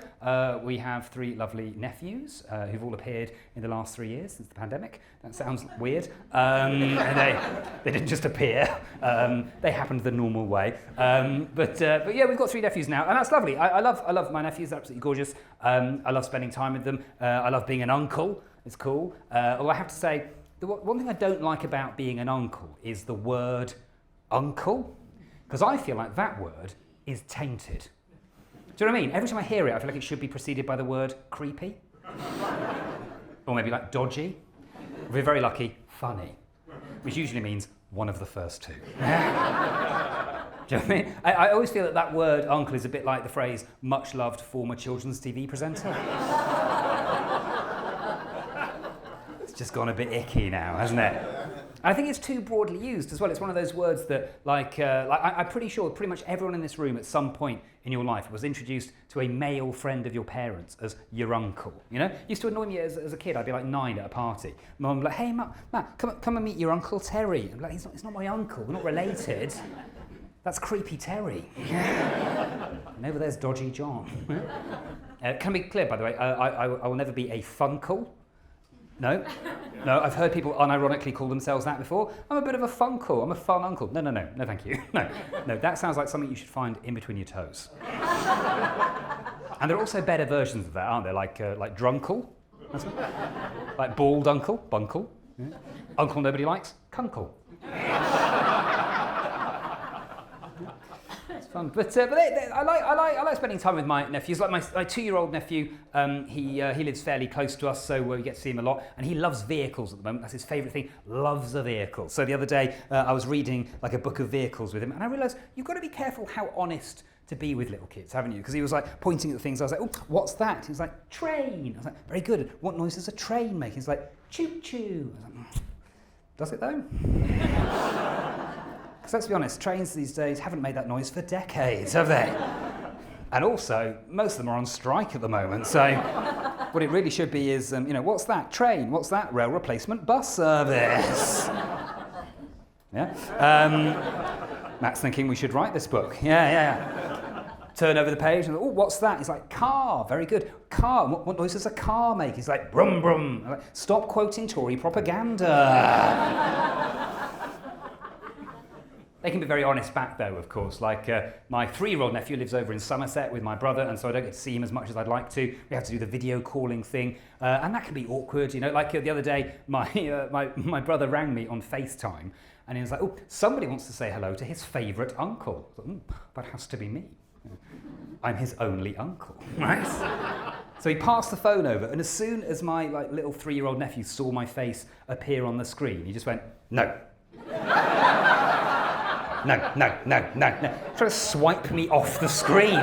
We have 3 lovely nephews who've all appeared in the last 3 years since the pandemic. That sounds weird. And they didn't just appear. They happened the normal way. But yeah, we've got 3 nephews now, and that's lovely. I love my nephews. They're absolutely gorgeous. I love spending time with them. I love being an uncle. It's cool. Although I have to say, the one thing I don't like about being an uncle is the word uncle, because I feel like that word is tainted. Do you know what I mean? Every time I hear it, I feel like it should be preceded by the word creepy. Or maybe like dodgy. If we're very lucky, funny, which usually means one of the first 2. Do you know what I mean? I always feel that word uncle is a bit like the phrase much loved former children's TV presenter. It's just gone a bit icky now, hasn't it? And I think it's too broadly used as well. It's one of those words that, I'm pretty sure pretty much everyone in this room at some point in your life was introduced to a male friend of your parents as your uncle. You know, used to annoy me as a kid. I'd be like 9 at a party. Mum would be like, "Hey, Matt, come and meet your Uncle Terry." I'm like, "It's not my uncle. We're not related. That's creepy Terry." And over there's dodgy John. Can I be clear, by the way? I will never be a funkle. No, I've heard people unironically call themselves that before. I'm a bit of a funkle, I'm a fun uncle. No, thank you. No, that sounds like something you should find in between your toes. And there are also better versions of that, aren't there? Like drunkle, like bald uncle, bunkle, yeah. Uncle nobody likes, kunkle. Fun. But I like spending time with my nephews. Like my 2-year-old nephew, he lives fairly close to us, so we get to see him a lot. And he loves vehicles at the moment. That's his favourite thing. Loves a vehicle. So the other day, I was reading like a book of vehicles with him, and I realised you've got to be careful how honest to be with little kids, haven't you? Because he was like pointing at the things. I was like, "Oh, what's that?" He was like, "Train." I was like, "Very good. What noise does a train make?" He's like, "Choo choo." I was like, "Does it though?" Because let's be honest, trains these days haven't made that noise for decades, have they? And also, most of them are on strike at the moment, so what it really should be is, what's that? Train. What's that? Rail replacement bus service. Yeah? Matt's thinking we should write this book. Yeah. Turn over the page and, "Oh, what's that?" He's like, "Car." Very good. Car. What noise does a car make? He's like, "Brum, brum." I'm like, "Stop quoting Tory propaganda." They can be very honest back, though, of course. Like, my 3-year-old nephew lives over in Somerset with my brother, and so I don't get to see him as much as I'd like to. We have to do the video calling thing, and that can be awkward, you know. Like, the other day, my brother rang me on FaceTime, and he was like, "Oh, somebody wants to say hello to his favourite uncle." I thought, that has to be me. I'm his only uncle, right? So he passed the phone over, and as soon as my little 3-year-old nephew saw my face appear on the screen, he just went, "No." No. Trying to swipe me off the screen.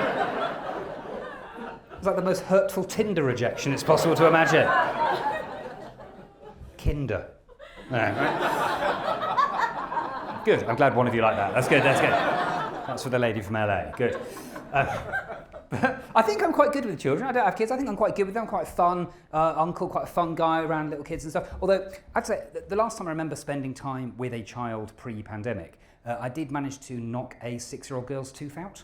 It's like the most hurtful Tinder rejection it's possible to imagine. Kinder. No, right? Good, I'm glad one of you like that. That's good. That's for the lady from LA. Good. I think I'm quite good with children. I don't have kids. I think I'm quite good with them. I'm quite a fun uncle, quite a fun guy around little kids and stuff. Although, I'd say the last time I remember spending time with a child pre-pandemic, I did manage to knock a 6-year-old girl's tooth out.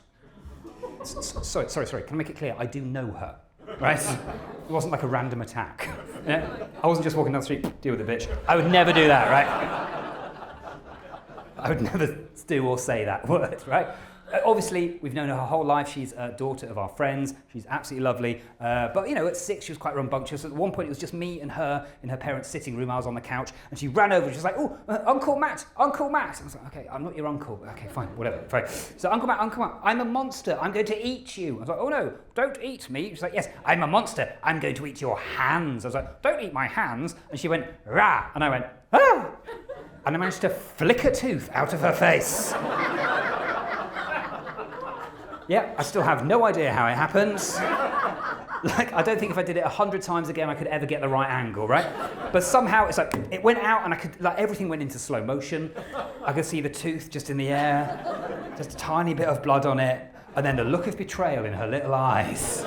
Sorry. Can I make it clear? I do know her, right? It wasn't like a random attack. Yeah? I wasn't just walking down the street, "Deal with the bitch." I would never do that, right? I would never do or say that word, right? Obviously, we've known her whole life. She's a daughter of our friends. She's absolutely lovely. But, at 6, she was quite rambunctious. At one point, it was just me and her in her parents' sitting room. I was on the couch, and she ran over. And she was like, "Oh, Uncle Matt. I was like, "Okay, I'm not your uncle." Okay, fine, whatever. Fine. So, Uncle Matt, I'm a monster. I'm going to eat you." I was like, "Oh, no, don't eat me." She's like, "Yes, I'm a monster. I'm going to eat your hands." I was like, "Don't eat my hands." And she went, "Rah." And I went, "Ah." And I managed to flick a tooth out of her face. Yeah, I still have no idea how it happens. I don't think if I did it 100 times again, I could ever get the right angle, right? But somehow it's like, it went out and I could, everything went into slow motion. I could see the tooth just in the air, just a tiny bit of blood on it, and then the look of betrayal in her little eyes.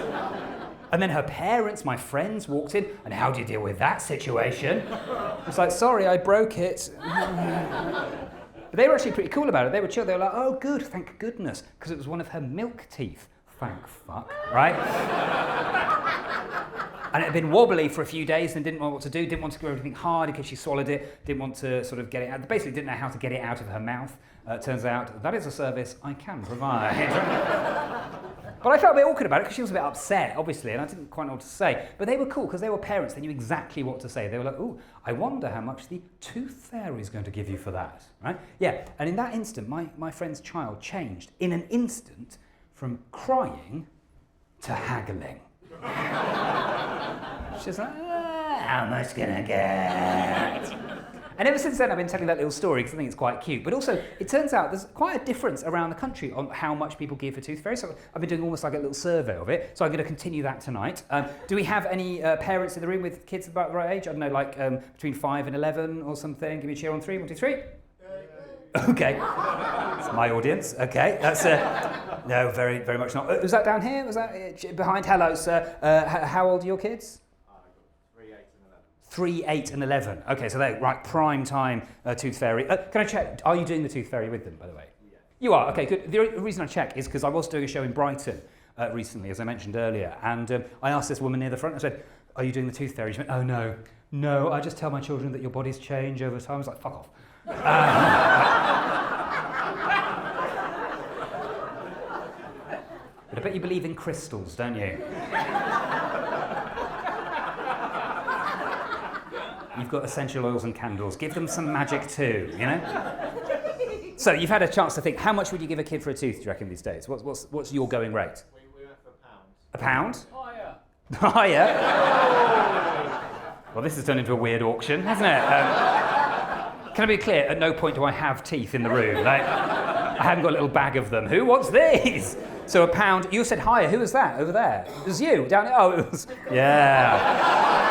And then her parents, my friends, walked in, and how do you deal with that situation? It's like, "Sorry, I broke it." But they were actually pretty cool about it. They were chill. They were like, "Oh, good, thank goodness," because it was one of her milk teeth. Thank fuck, right? And it had been wobbly for a few days and didn't know what to do, didn't want to do everything hard in case she swallowed it, didn't want to sort of get it out. Basically didn't know how to get it out of her mouth. Turns out that is a service I can provide. But I felt a bit awkward about it because she was a bit upset, obviously, and I didn't quite know what to say. But they were cool because they were parents. They knew exactly what to say. They were like, "Oh, I wonder how much the tooth fairy is going to give you for that," right? Yeah, and in that instant, my friend's child changed in an instant from crying to haggling. She's like, "How much can I get?" And ever since then, I've been telling that little story because I think it's quite cute. But also, it turns out there's quite a difference around the country on how much people give for tooth fairy. So I've been doing almost like a little survey of it. So I'm going to continue that tonight. Do we have any parents in the room with kids about the right age? I don't know, like between 5 and 11 or something. Give me a cheer on 3. 1, 2, 3. Okay. It's my audience. Okay. That's no, very, very much not. Was that down here? Was that behind? Hello, sir. How old are your kids? 3, 8 and 11. Okay, so they're right prime time tooth fairy. Can I check? Are you doing the tooth fairy with them, by the way? Yeah. You are. Okay, good. The reason I check is because I was doing a show in Brighton recently, as I mentioned earlier, and I asked this woman near the front. I said, "Are you doing the tooth fairy?" She went, "Oh no. I just tell my children that your bodies change over time." I was like, "Fuck off." But I bet you believe in crystals, don't you? You've got essential oils and candles. Give them some magic too, you know? So you've had a chance to think, how much would you give a kid for a tooth, do you reckon, these days? What's your going rate? We went for £1. A pound? Higher. Higher? Well, this has turned into a weird auction, hasn't it? Can I be clear? At no point do I have teeth in the room. Like, I haven't got a little bag of them. Who wants these? So a pound. You said higher. Who was that over there? It was you down there. Oh, it was. Yeah.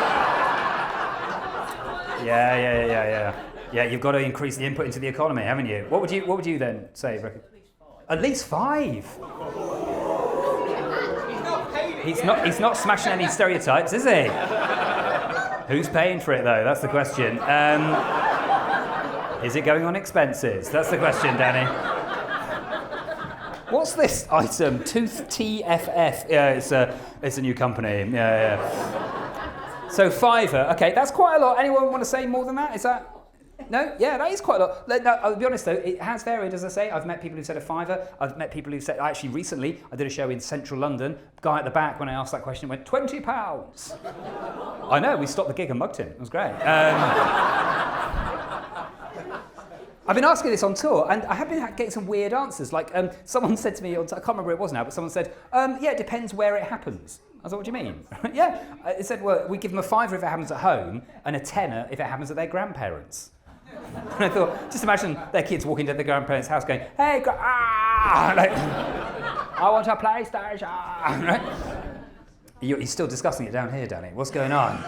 Yeah, you've got to increase the input into the economy, haven't you? What would you then say, Rick? At least 5. He's not smashing any stereotypes, is he? Who's paying for it though? That's the question. Is it going on expenses? That's the question, Danny. What's this item? Tooth TFF. Yeah, it's a new company. Yeah. So £5. Okay, that's quite a lot. Anyone want to say more than that? Is that? No? Yeah, that is quite a lot. No, I'll be honest though, it has varied, as I say. I've met people who've said a £5. I've met people who've said, actually recently, I did a show in central London. Guy at the back, when I asked that question, went, £20. I know, we stopped the gig and mugged him. It was great. I've been asking this on tour, and I have been getting some weird answers. Like, someone said to me, I can't remember where it was now, but someone said, yeah, it depends where it happens. I was like, what do you mean? Yeah, it said, well, we give them a £5 if it happens at home, and a £10 if it happens at their grandparents'. And I thought, just imagine their kids walking to their grandparents' house going, hey, like, I want a PlayStation. Right? You're still discussing it down here, Danny. What's going on?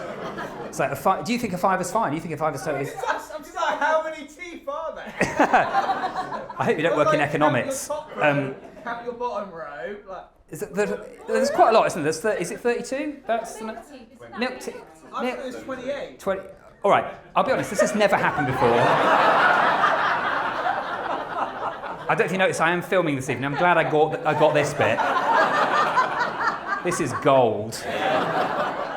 It's like, do you think a £5 is fine? Do you think a £5 is totally... I'm just like, how many teeth are there? I hope you don't work in economics. Count your bottom row. Like... There's quite a lot, isn't there? Is it 32? That's milk teeth. I thought it was 28. 20. All right, I'll be honest, this has never happened before. I don't know if you noticed, I am filming this evening. I'm glad I got this bit. This is gold.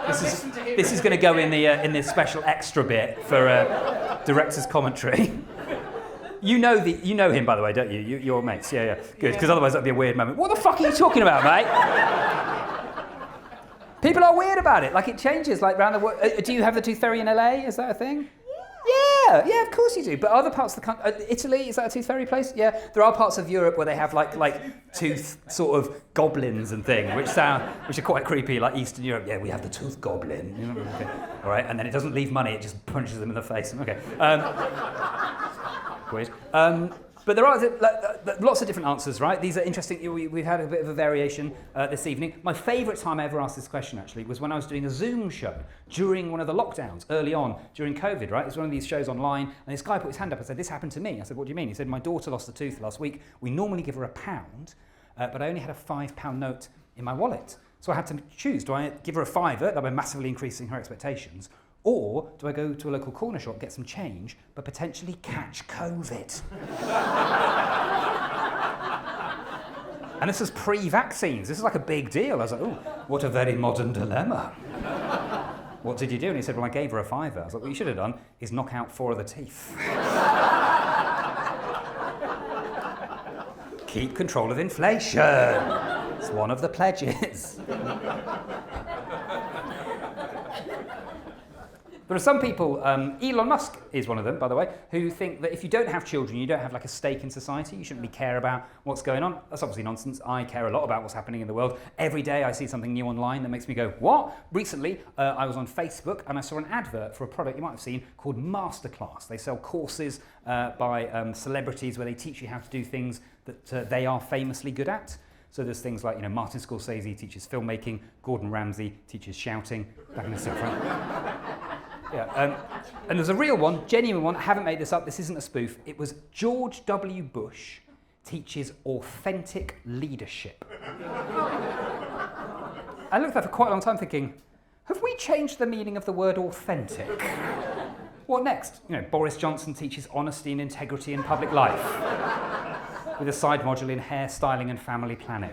This is going to go in the special extra bit for director's commentary. You know him, by the way, don't you? You're mates, yeah. Good, because otherwise that'd be a weird moment. What the fuck are you talking about, mate? People are weird about it. Like, it changes, like, around the world. Do you have the tooth fairy in LA? Is that a thing? Yeah, of course you do. But other parts of the country, Italy, is that a tooth fairy place? Yeah, there are parts of Europe where they have like tooth sort of goblins and things, which are quite creepy. Like Eastern Europe, yeah, we have the tooth goblin. You know? Okay. All right, and then it doesn't leave money; it just punches them in the face. Okay. Weird. But there are lots of different answers, right? These are interesting. We've had a bit of a variation this evening. My favourite time I ever asked this question, actually, was when I was doing a Zoom show during one of the lockdowns early on during COVID, right? It was one of these shows online, and this guy put his hand up and said, this happened to me. I said, what do you mean? He said, my daughter lost a tooth last week. We normally give her £1, but I only had a £5 note in my wallet. So I had to choose. Do I give her a £5 that by massively increasing her expectations? Or do I go to a local corner shop, get some change, but potentially catch COVID? And this was pre-vaccines. This is like a big deal. I was like, oh, what a very modern dilemma. What did you do? And he said, well, I gave her a £5. I was like, what you should have done is knock out 4 of the teeth. Keep control of inflation. It's one of the pledges. There are some people, Elon Musk is one of them, by the way, who think that if you don't have children, you don't have like a stake in society, you shouldn't really care about what's going on. That's obviously nonsense. I care a lot about what's happening in the world. Every day I see something new online that makes me go, what? Recently, I was on Facebook and I saw an advert for a product you might have seen called Masterclass. They sell courses by celebrities where they teach you how to do things that they are famously good at. So there's things like, Martin Scorsese teaches filmmaking, Gordon Ramsay teaches shouting. Back in the front. Yeah, and there's a real one, genuine one, I haven't made this up, this isn't a spoof. It was George W. Bush teaches authentic leadership. I looked at that for quite a long time thinking, have we changed the meaning of the word authentic? What next? Boris Johnson teaches honesty and integrity in public life with a side module in hairstyling and family planning.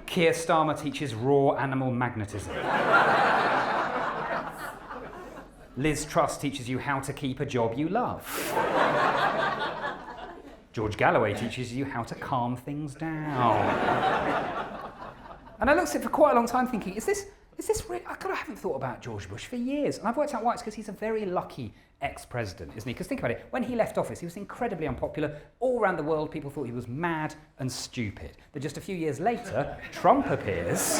Keir Starmer teaches raw animal magnetism. Liz Truss teaches you how to keep a job you love. George Galloway teaches you how to calm things down. And I looked at it for quite a long time thinking, is this really? I haven't thought about George Bush for years. And I've worked out why. It's because he's a very lucky ex-president, isn't he? Because think about it, when he left office, he was incredibly unpopular. All around the world, people thought he was mad and stupid. But just a few years later, Trump appears,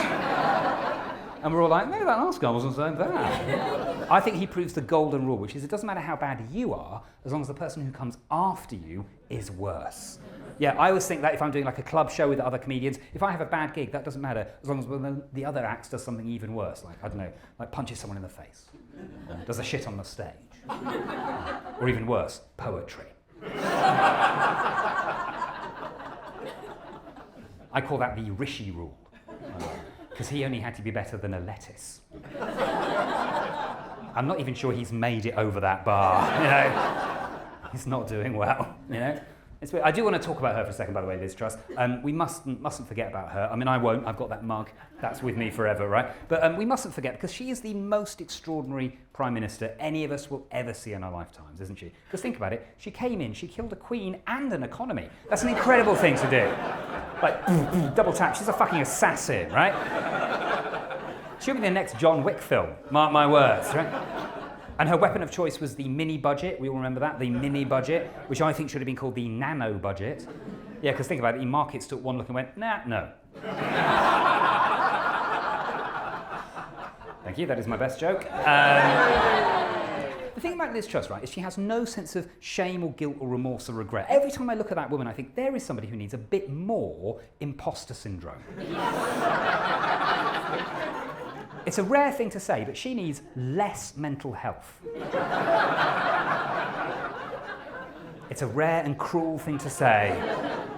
and we're all like, maybe that last guy wasn't so bad. I think he proves the golden rule, which is it doesn't matter how bad you are, as long as the person who comes after you is worse. Yeah, I always think that if I'm doing like a club show with other comedians, if I have a bad gig, that doesn't matter, as long as the other act does something even worse, like, I don't know, like punches someone in the face, does a shit on the stage, or even worse, poetry. I call that the Rishi rule, because he only had to be better than a lettuce. I'm not even sure he's made it over that bar, He's not doing well, I do want to talk about her for a second, by the way, Liz Truss. We mustn't forget about her. I mean, I won't. I've got that mug. That's with me forever, right? But we mustn't forget, because she is the most extraordinary Prime Minister any of us will ever see in our lifetimes, isn't she? Because think about it. She came in, she killed a queen and an economy. That's an incredible thing to do. Like, double tap. She's a fucking assassin, right? She'll be the next John Wick film. Mark my words, right? And her weapon of choice was the mini budget. We all remember that, the mini budget, which I think should have been called the nano budget. Yeah, because think about it, the markets took one look and went, nah, no. Thank you, that is my best joke. The thing about Liz Truss, right, is she has no sense of shame or guilt or remorse or regret. Every time I look at that woman, I think there is somebody who needs a bit more imposter syndrome. It's a rare thing to say, but she needs less mental health. It's a rare and cruel thing to say,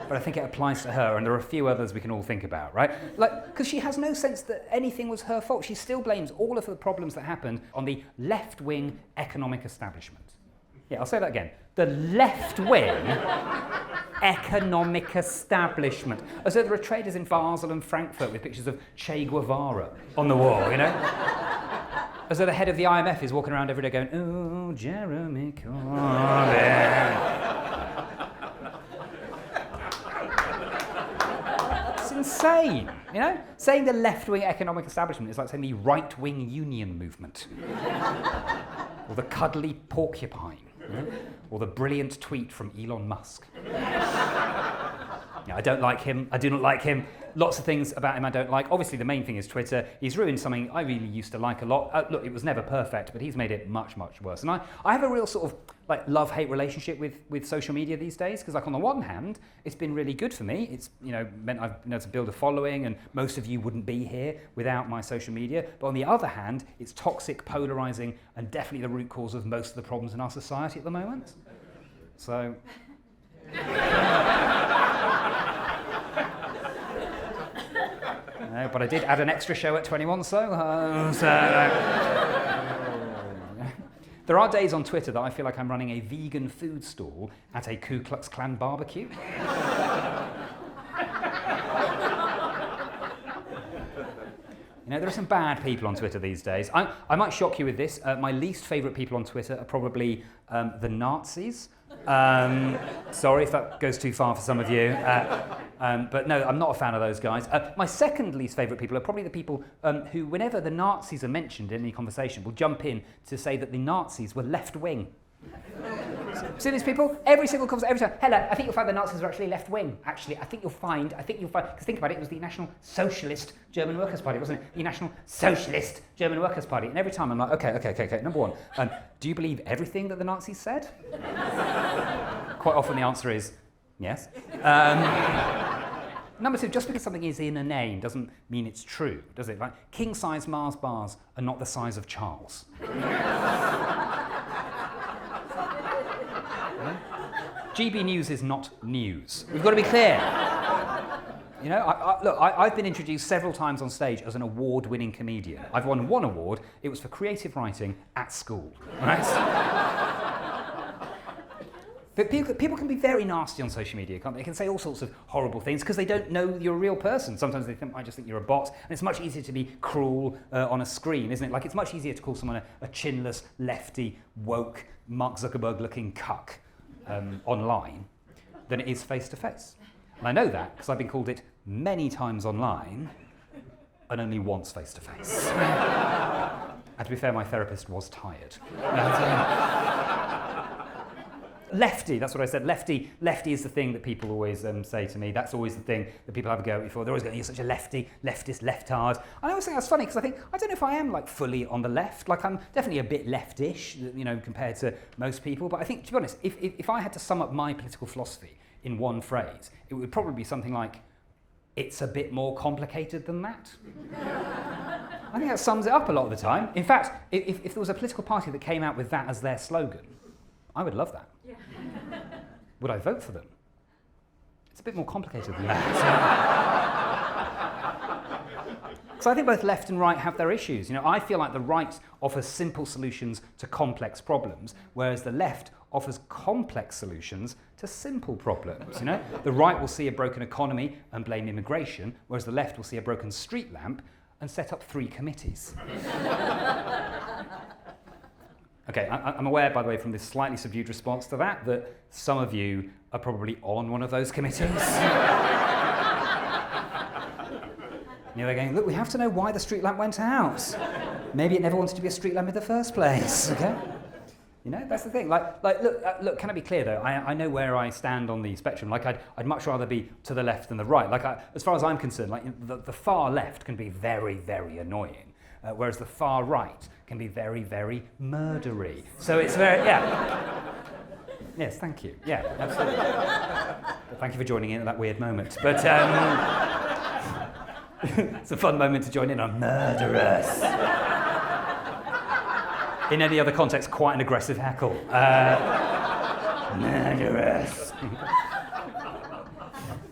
but I think it applies to her, and there are a few others we can all think about, right? Like, because she has no sense that anything was her fault. She still blames all of the problems that happened on the left-wing economic establishment. Yeah, I'll say that again. The left-wing economic establishment. As though there are traders in Basel and Frankfurt with pictures of Che Guevara on the wall, As though the head of the IMF is walking around every day going, oh, Jeremy Corbyn. It's insane, Saying the left-wing economic establishment is like saying the right-wing union movement. Or the cuddly porcupine. Or the brilliant tweet from Elon Musk. I don't like him. I do not like him. Lots of things about him I don't like. Obviously, the main thing is Twitter. He's ruined something I really used to like a lot. Look, it was never perfect, but he's made it much, much worse. And I have a real sort of love-hate relationship with social media these days, because on the one hand, it's been really good for me. It's meant I've been able to build a following, and most of you wouldn't be here without my social media. But on the other hand, it's toxic, polarising, and definitely the root cause of most of the problems in our society at the moment. So. No, but I did add an extra show at 21, There are days on Twitter that I feel like I'm running a vegan food stall at a Ku Klux Klan barbecue. You know, there are some bad people on Twitter these days. I might shock you with this. My least favourite people on Twitter are probably the Nazis. Sorry if that goes too far for some of you. But no, I'm not a fan of those guys. My second least favourite people are probably the people who, whenever the Nazis are mentioned in any conversation, will jump in to say that the Nazis were left-wing. See these people? Every single conversation, every time. Hello, I think you'll find the Nazis are actually left-wing. Actually, I think you'll find, because think about it, it was the National Socialist German Workers' Party, wasn't it? The National Socialist German Workers' Party. And every time I'm like, okay. Number one, do you believe everything that the Nazis said? Quite often the answer is yes. Number two, just because something is in a name doesn't mean it's true, does it? Like, king-size Mars bars are not the size of Charles. GB News is not news. We've got to be clear. You know, I've been introduced several times on stage as an award-winning comedian. I've won one award. It was for creative writing at school. Right? But people can be very nasty on social media, can't they? They can say all sorts of horrible things because they don't know you're a real person. Sometimes they think, I just think you're a bot. And it's much easier to be cruel on a screen, isn't it? Like, it's much easier to call someone a chinless, lefty, woke, Mark Zuckerberg-looking cuck online than it is face-to-face. And I know that because I've been called it many times online and only once face-to-face. And to be fair, my therapist was tired. Lefty, that's what I said. Lefty is the thing that people always say to me. That's always the thing that people have a go at me for. They're always going, you're such a lefty, leftist, leftard. And I always think that's funny because I don't know if I am like fully on the left. Like, I'm definitely a bit leftish, you know, compared to most people. But I think, to be honest, if I had to sum up my political philosophy in one phrase, it would probably be something like, it's a bit more complicated than that. I think that sums it up a lot of the time. In fact, if there was a political party that came out with that as their slogan, I would love that. Yeah. Would I vote for them? It's a bit more complicated than that. So I think both left and right have their issues. You know, I feel like the right offers simple solutions to complex problems, whereas the left offers complex solutions to simple problems. You know, the right will see a broken economy and blame immigration, whereas the left will see a broken street lamp and set up 3 committees. Okay, I'm aware, by the way, from this slightly subdued response to that some of you are probably on one of those committees. You know, they're going, look, we have to know why the street lamp went out. Maybe it never wanted to be a street lamp in the first place, okay? You know, that's the thing. Look, can I be clear, though? I know where I stand on the spectrum. Like, I'd much rather be to the left than the right. Like, as far as I'm concerned, like, the far left can be very, very annoying. Whereas the far right can be very, very murdery. So it's very, yeah. Yes, thank you. Yeah, absolutely. But thank you for joining in at that weird moment. But it's a fun moment to join in on murderous. In any other context, quite an aggressive heckle. Murderous.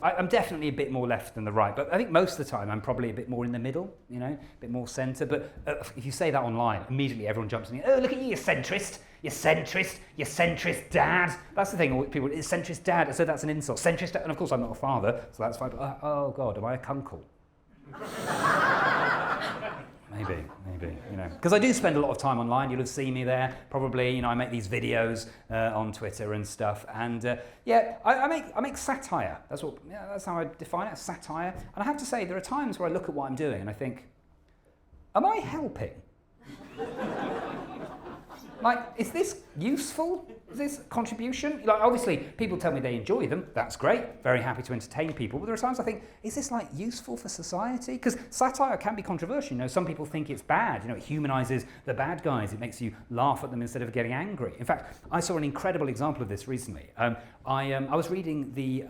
I'm definitely a bit more left than the right, but I think most of the time I'm probably a bit more in the middle, you know, a bit more centre. But if you say that online, immediately everyone jumps in. Oh, look at you centrist, you centrist dad. That's the thing, people, is centrist dad, so that's an insult. Centrist dad, and of course I'm not a father, so that's fine, but oh God, am I a cunkle? Maybe, you know. Because I do spend a lot of time online. You'll have seen me there, probably. You know, I make these videos on Twitter and stuff. And yeah, I make satire. That's how I define it, satire. And I have to say, there are times where I look at what I'm doing and I think, am I helping? Like, is this useful? Is this contribution? Like, obviously, people tell me they enjoy them. That's great. Very happy to entertain people. But there are times I think, is this, like, useful for society? Because satire can be controversial. You know, some people think it's bad. You know, it humanises the bad guys. It makes you laugh at them instead of getting angry. In fact, I saw an incredible example of this recently. I was reading the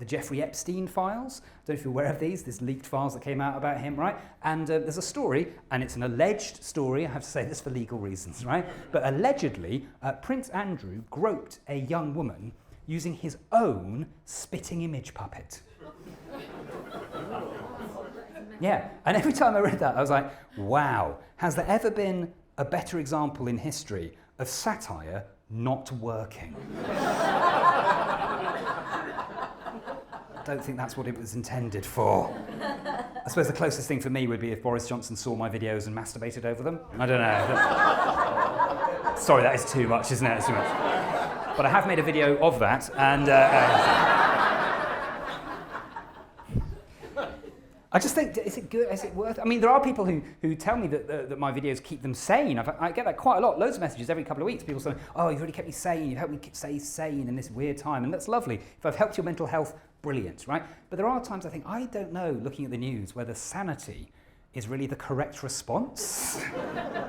Jeffrey Epstein files. I don't know if you're aware of these leaked files that came out about him, right? And there's a story, and it's an alleged story. I have to say this for legal reasons, right? But allegedly, Prince Andrew groped a young woman using his own spitting image puppet. Yeah, and every time I read that, I was like, wow, has there ever been a better example in history of satire not working? I don't think that's what it was intended for. I suppose the closest thing for me would be if Boris Johnson saw my videos and masturbated over them. I don't know. Sorry, that is too much, isn't it? It's too much. But I have made a video of that, and I just think, is it good? Is it worth? I mean, there are people who tell me that my videos keep them sane. I get that quite a lot. Loads of messages every couple of weeks. People saying, "Oh, you've really kept me sane. You've helped me stay sane in this weird time," and that's lovely. If I've helped your mental health, brilliant, right? But there are times I think I don't know, looking at the news, whether sanity is really the correct response.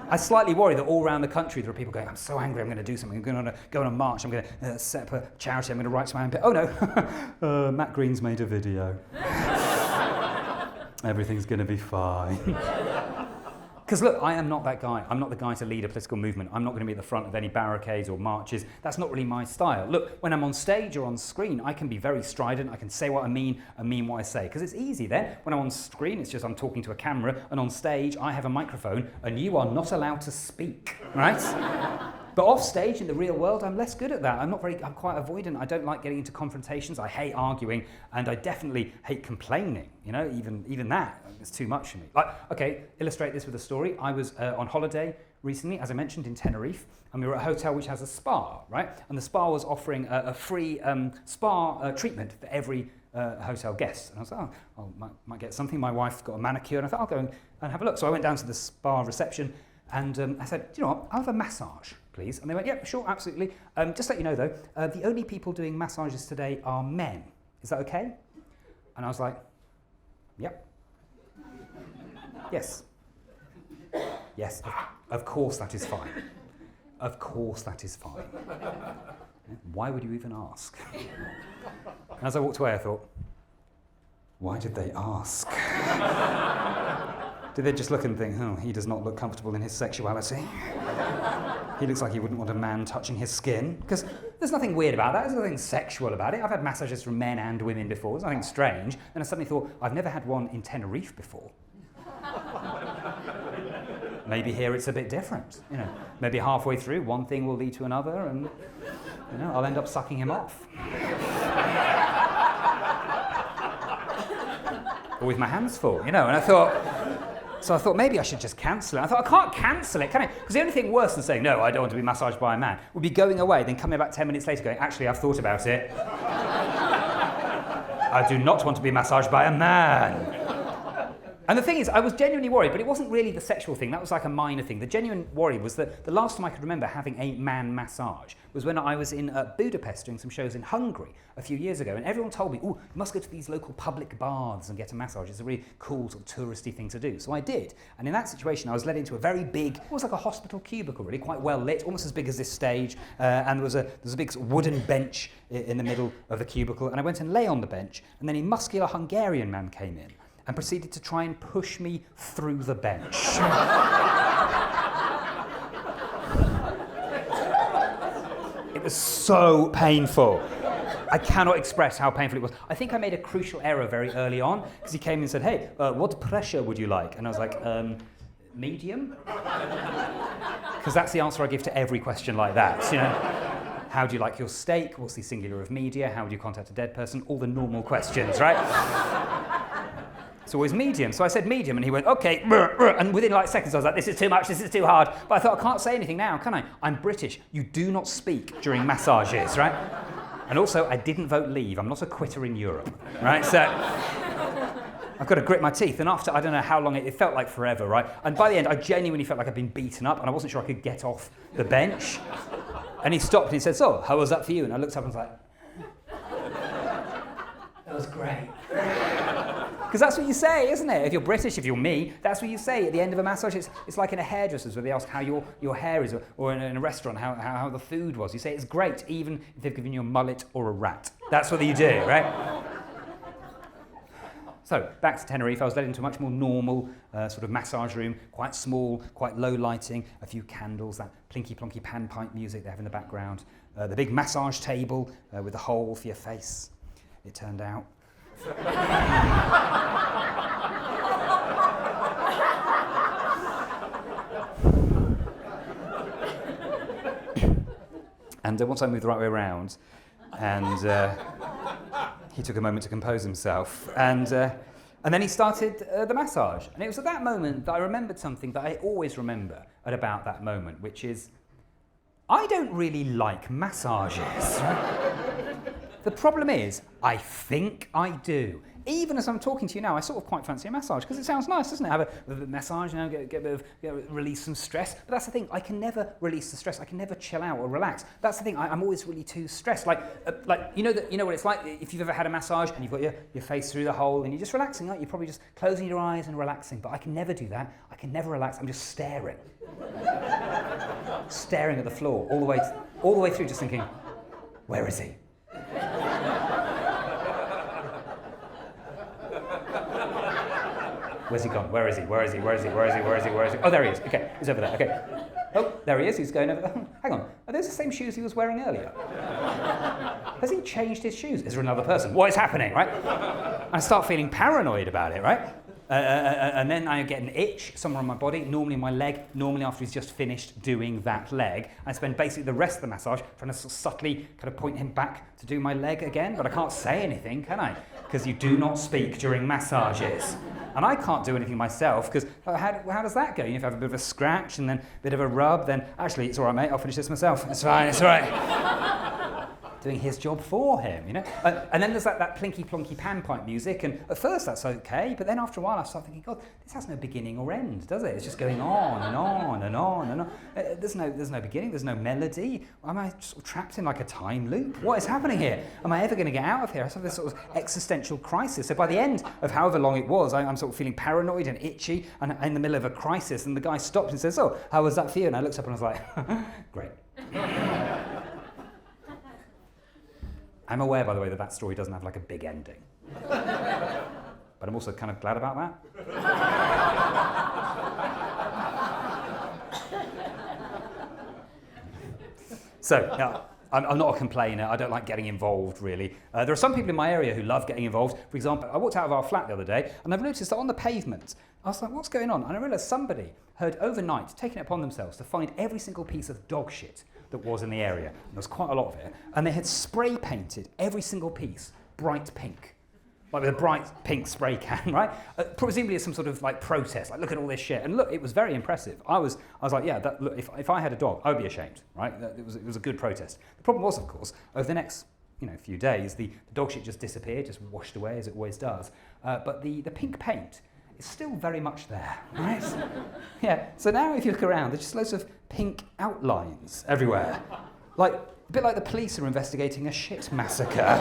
I slightly worry that all around the country there are people going, "I'm so angry, I'm going to do something. I'm going to go on a march. I'm going to set up a charity. I'm going to write to my MP." Oh no, Matt Green's made a video. Everything's going to be fine. Because look, I am not that guy. I'm not the guy to lead a political movement. I'm not going to be at the front of any barricades or marches. That's not really my style. Look, when I'm on stage or on screen, I can be very strident. I can say what I mean and mean what I say. Because it's easy then. When I'm on screen, it's just I'm talking to a camera. And on stage, I have a microphone. And you are not allowed to speak, right? But off stage in the real world, I'm less good at that. I'm quite avoidant. I don't like getting into confrontations. I hate arguing, and I definitely hate complaining. You know, even that is too much for me. Like, okay, illustrate this with a story. I was on holiday recently, as I mentioned, in Tenerife, and we were at a hotel which has a spa, right? And the spa was offering a free spa treatment for every hotel guest. And I was like, oh, I might get something. My wife's got a manicure, and I thought, I'll go and have a look. So I went down to the spa reception, and I said, "Do you know what? I'll have a massage, please." And they went, "Yeah, sure, absolutely. Just to let you know, though, the only people doing massages today are men. Is that okay?" And I was like, "Yep. Yes. Yes, of course that is fine. Of course that is fine. Why would you even ask?" And as I walked away, I thought, why did they ask? Did they just look and think, "Oh, he does not look comfortable in his sexuality. He looks like he wouldn't want a man touching his skin"? Because there's nothing weird about that. There's nothing sexual about it. I've had massages from men and women before. There's nothing strange. And I suddenly thought, I've never had one in Tenerife before. Maybe here it's a bit different. You know, maybe halfway through, one thing will lead to another, and you know, I'll end up sucking him off. Or with my hands full, you know. And I thought maybe I should just cancel it. I thought, I can't cancel it, can I? Because the only thing worse than saying, "No, I don't want to be massaged by a man," would be going away, then coming back 10 minutes later going, "Actually, I've thought about it. I do not want to be massaged by a man." And the thing is, I was genuinely worried, but it wasn't really the sexual thing. That was like a minor thing. The genuine worry was that the last time I could remember having a man massage was when I was in Budapest doing some shows in Hungary a few years ago. And everyone told me, "Oh, you must go to these local public baths and get a massage. It's a really cool sort of touristy thing to do." So I did. And in that situation, I was led into a very big, it was like a hospital cubicle, really, quite well lit, almost as big as this stage. And there was a big sort of wooden bench in the middle of the cubicle. And I went and lay on the bench. And then a muscular Hungarian man came in and proceeded to try and push me through the bench. It was so painful. I cannot express how painful it was. I think I made a crucial error very early on, because he came and said, "Hey, what pressure would you like?" And I was like, medium? Because that's the answer I give to every question like that, you know. How do you like your steak? What's the singular of media? How would you contact a dead person? All the normal questions, right? It's always medium. So I said medium, and he went, "Okay." And within like seconds, I was like, "This is too much, this is too hard." But I thought, I can't say anything now, can I? I'm British. You do not speak during massages, right? And also, I didn't vote Leave. I'm not a quitter in Europe, right? So I've got to grit my teeth. And after, I don't know how long, it felt like forever, right? And by the end, I genuinely felt like I'd been beaten up, and I wasn't sure I could get off the bench. And he stopped and he said, "So, how was that for you?" And I looked up and was like, "That was great." Because that's what you say, isn't it? If you're British, if you're me, that's what you say at the end of a massage. It's like in a hairdresser's where they ask how your hair is, or in a restaurant how the food was. You say it's great, even if they've given you a mullet or a rat. That's what you do, right? So, back to Tenerife, I was led into a much more normal sort of massage room, quite small, quite low lighting, a few candles, that plinky-plonky panpipe music they have in the background, the big massage table with a hole for your face, it turned out. And once I moved the right way around, and he took a moment to compose himself, and And then he started the massage. And it was at that moment that I remembered something that I always remember at about that moment, which is, I don't really like massages. The problem is, I think I do. Even as I'm talking to you now, I sort of quite fancy a massage because it sounds nice, doesn't it? Have a massage, you know, get a bit of, release some stress. But that's the thing, I can never release the stress. I can never chill out or relax. That's the thing, I'm always really too stressed. Like you know what it's like if you've ever had a massage and you've got your face through the hole and you're just relaxing, right? You're probably just closing your eyes and relaxing. But I can never do that. I can never relax. I'm just staring, staring at the floor all the way through, just thinking, where is he? Where's he gone? Where is he? Where is he? Where is he? Where is he? Where is he? Where is he? Oh, there he is. Okay, he's over there. Okay. Oh, there he is. He's going over there. Hang on. Are those the same shoes he was wearing earlier? Has he changed his shoes? Is there another person? What is happening, right? I start feeling paranoid about it, right? And then I get an itch somewhere on my body, normally in my leg, normally after he's just finished doing that leg. I spend basically the rest of the massage trying to sort of subtly kind of point him back to do my leg again, but I can't say anything, can I? Because you do not speak during massages. And I can't do anything myself, because how does that go? You know, if you have a bit of a scratch and then a bit of a rub, then actually, it's all right, mate, I'll finish this myself. It's fine, it's all right. Doing his job for him, you know? And then there's that plinky plonky panpipe music, and at first that's okay, but then after a while I start thinking, God, this has no beginning or end, does it? It's just going on and on and on and on. There's no beginning, there's no melody. Am I sort of trapped in like a time loop? What is happening here? Am I ever going to get out of here? I have this sort of existential crisis. So by the end of however long it was, I'm sort of feeling paranoid and itchy and in the middle of a crisis, and the guy stopped and says, "Oh, how was that for you?" And I looked up and I was like, great. I'm aware, by the way, that story doesn't have like a big ending. But I'm also kind of glad about that. So, now, I'm not a complainer. I don't like getting involved, really. There are some people in my area who love getting involved. For example, I walked out of our flat the other day, and I've noticed that on the pavement, I was like, what's going on? And I realised somebody had overnight taken it upon themselves to find every single piece of dog shit that was in the area. And there was quite a lot of it. And they had spray painted every single piece bright pink. Like with a bright pink spray can, right? Presumably as some sort of like protest, like look at all this shit. And look, it was very impressive. I was like, yeah, look, if I had a dog, I would be ashamed, right? It was a good protest. The problem was, of course, over the next few days, the dog shit just disappeared, just washed away as it always does. But the pink paint is still very much there, right? Yeah, so now if you look around, there's just loads of pink outlines everywhere. Like, a bit like the police are investigating a shit massacre.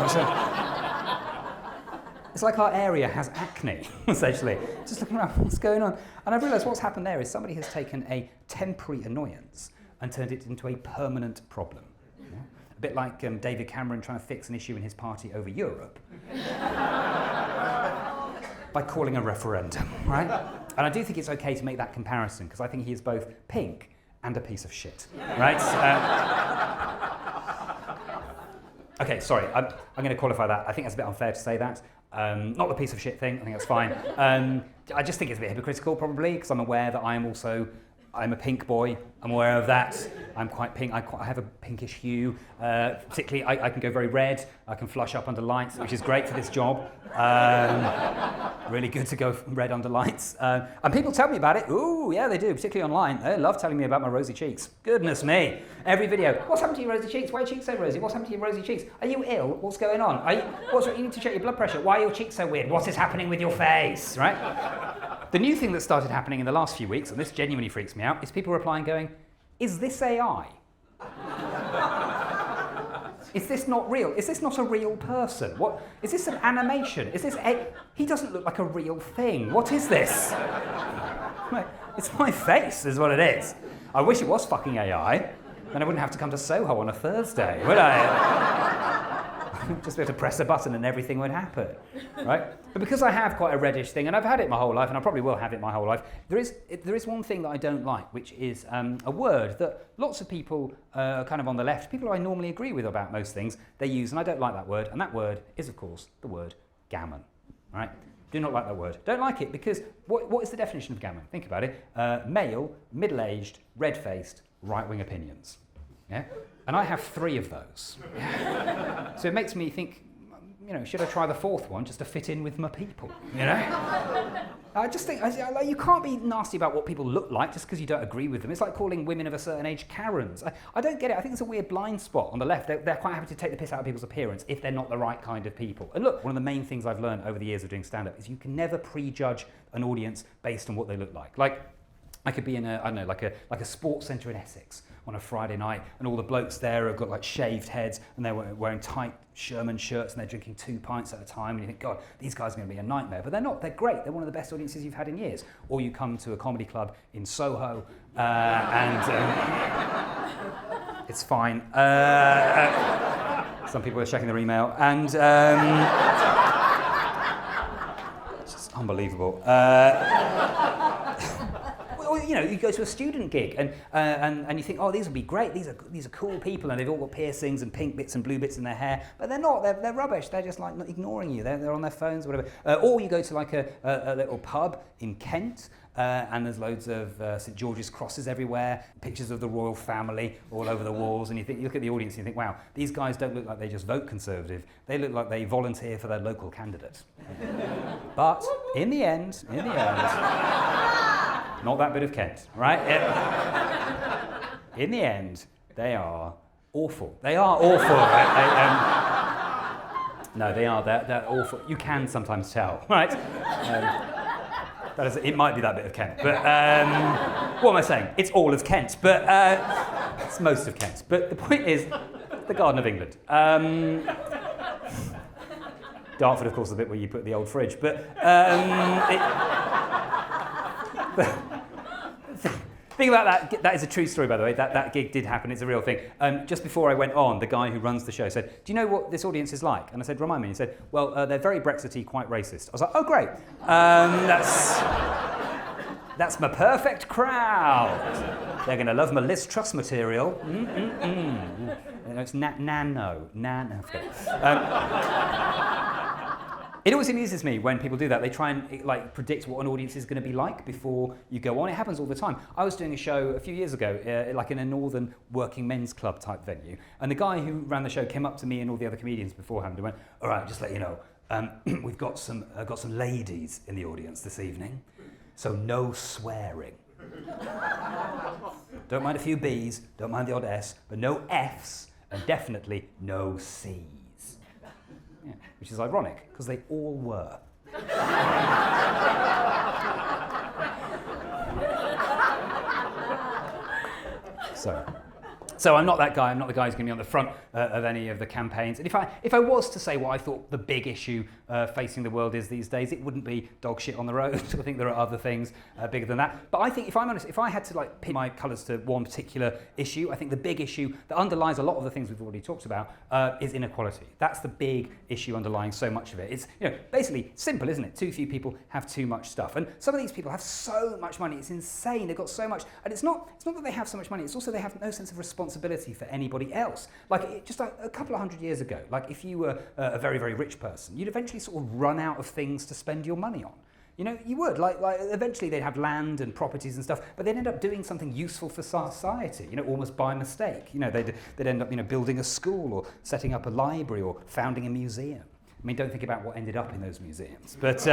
It's like our area has acne, essentially. Just looking around, what's going on? And I've realised what's happened there is somebody has taken a temporary annoyance and turned it into a permanent problem. Yeah? A bit like David Cameron trying to fix an issue in his party over Europe. By calling a referendum, right? And I do think it's okay to make that comparison, because I think he is both pink and a piece of shit, right? Okay, sorry, I'm going to qualify that. I think that's a bit unfair to say that. Not the piece of shit thing, I think that's fine. I just think it's a bit hypocritical, probably, because I'm aware that I'm a pink boy. I'm aware of that. I'm quite pink. I have a pinkish hue. Particularly, I can go very red. I can flush up under lights, which is great for this job. Really good to go red under lights. And people tell me about it. Ooh, yeah, they do, particularly online. They love telling me about my rosy cheeks. Goodness me. Every video. What's happened to your rosy cheeks? Why are your cheeks so rosy? What's happened to your rosy cheeks? Are you ill? What's going on? You need to check your blood pressure. Why are your cheeks so weird? What is happening with your face? Right? The new thing that started happening in the last few weeks, and this genuinely freaks me out, is people replying going, is this AI? Is this not real? Is this not a real person? What is this, an animation? Is this he doesn't look like a real thing. What is this? It's my face is what it is. I wish it was fucking AI. Then I wouldn't have to come to Soho on a Thursday, would I? Just be able to press a button and everything would happen, right? But because I have quite a reddish thing, and I've had it my whole life, and I probably will have it my whole life, there is one thing that I don't like, which is a word that lots of people kind of on the left, people I normally agree with about most things, they use, and I don't like that word, and that word is, of course, the word gammon, right? Do not like that word. Don't like it because what is the definition of gammon? Think about it. Male, middle-aged, red-faced, right-wing opinions. Yeah? And I have 3 of those. So it makes me think, should I try the fourth one just to fit in with my people, I just think, like, you can't be nasty about what people look like just because you don't agree with them. It's like calling women of a certain age Karens. I don't get it. I think it's a weird blind spot on the left. They're quite happy to take the piss out of people's appearance if they're not the right kind of people. And look, one of the main things I've learned over the years of doing stand-up is you can never prejudge an audience based on what they look like. Like, I could be in like a sports centre in Essex on a Friday night, and all the blokes there have got like shaved heads, and they're wearing tight Sherman shirts, and they're drinking 2 pints at a time, and you think, God, these guys are going to be a nightmare. But they're not. They're great. They're one of the best audiences you've had in years. Or you come to a comedy club in Soho, and it's fine. Some people are checking their email, and it's just unbelievable. You go to a student gig and you think, oh, these will be great. These are cool people, and they've all got piercings and pink bits and blue bits in their hair, but they're not. They're rubbish. They're just like not ignoring you. They're on their phones or whatever. Or you go to like a little pub in Kent. And there's loads of St George's crosses everywhere, pictures of the royal family all over the walls, and you look at the audience and you think, wow, these guys don't look like they just vote Conservative. They look like they volunteer for their local candidate. But in the end, not that bit of Kent, right? In the end, they are awful. They are awful. No, they are. They're awful. You can sometimes tell, right? It might be that bit of Kent, but what am I saying? It's all of Kent, but it's most of Kent. But the point is, the Garden of England. Dartford, of course, is the bit where you put the old fridge, but think about that. That is a true story, by the way. That gig did happen. It's a real thing. Just before I went on, the guy who runs the show said, do you know what this audience is like? And I said, remind me. He said, well, they're very Brexity, quite racist. I was like, oh, great. That's my perfect crowd. They're going to love my Liz Truss material. It's nano. It always amuses me when people do that. They try and predict what an audience is going to be like before you go on. It happens all the time. I was doing a show a few years ago, like in a northern working men's club type venue, and the guy who ran the show came up to me and all the other comedians beforehand and went, "All right, just let you know, we've got some ladies in the audience this evening, so no swearing. Don't mind a few B's, don't mind the odd S, but no F's, and definitely no C's." Yeah, which is ironic, because they all were. So I'm not that guy. I'm not the guy who's going to be on the front of any of the campaigns. And if I was to say what I thought the big issue facing the world is these days, it wouldn't be dog shit on the road. I think there are other things bigger than that. But I think, if I'm honest, if I had to pin my colours to one particular issue, I think the big issue that underlies a lot of the things we've already talked about is inequality. That's the big issue underlying so much of it. It's basically simple, isn't it? Too few people have too much stuff, and some of these people have so much money. It's insane. They've got so much, and it's not that they have so much money. It's also they have no sense of responsibility for anybody else. Just a couple of hundred years ago, if you were a very, very rich person, you'd eventually sort of run out of things to spend your money on. You would. Eventually they'd have land and properties and stuff, but they'd end up doing something useful for society, almost by mistake. They'd end up, building a school or setting up a library or founding a museum. I mean, don't think about what ended up in those museums. But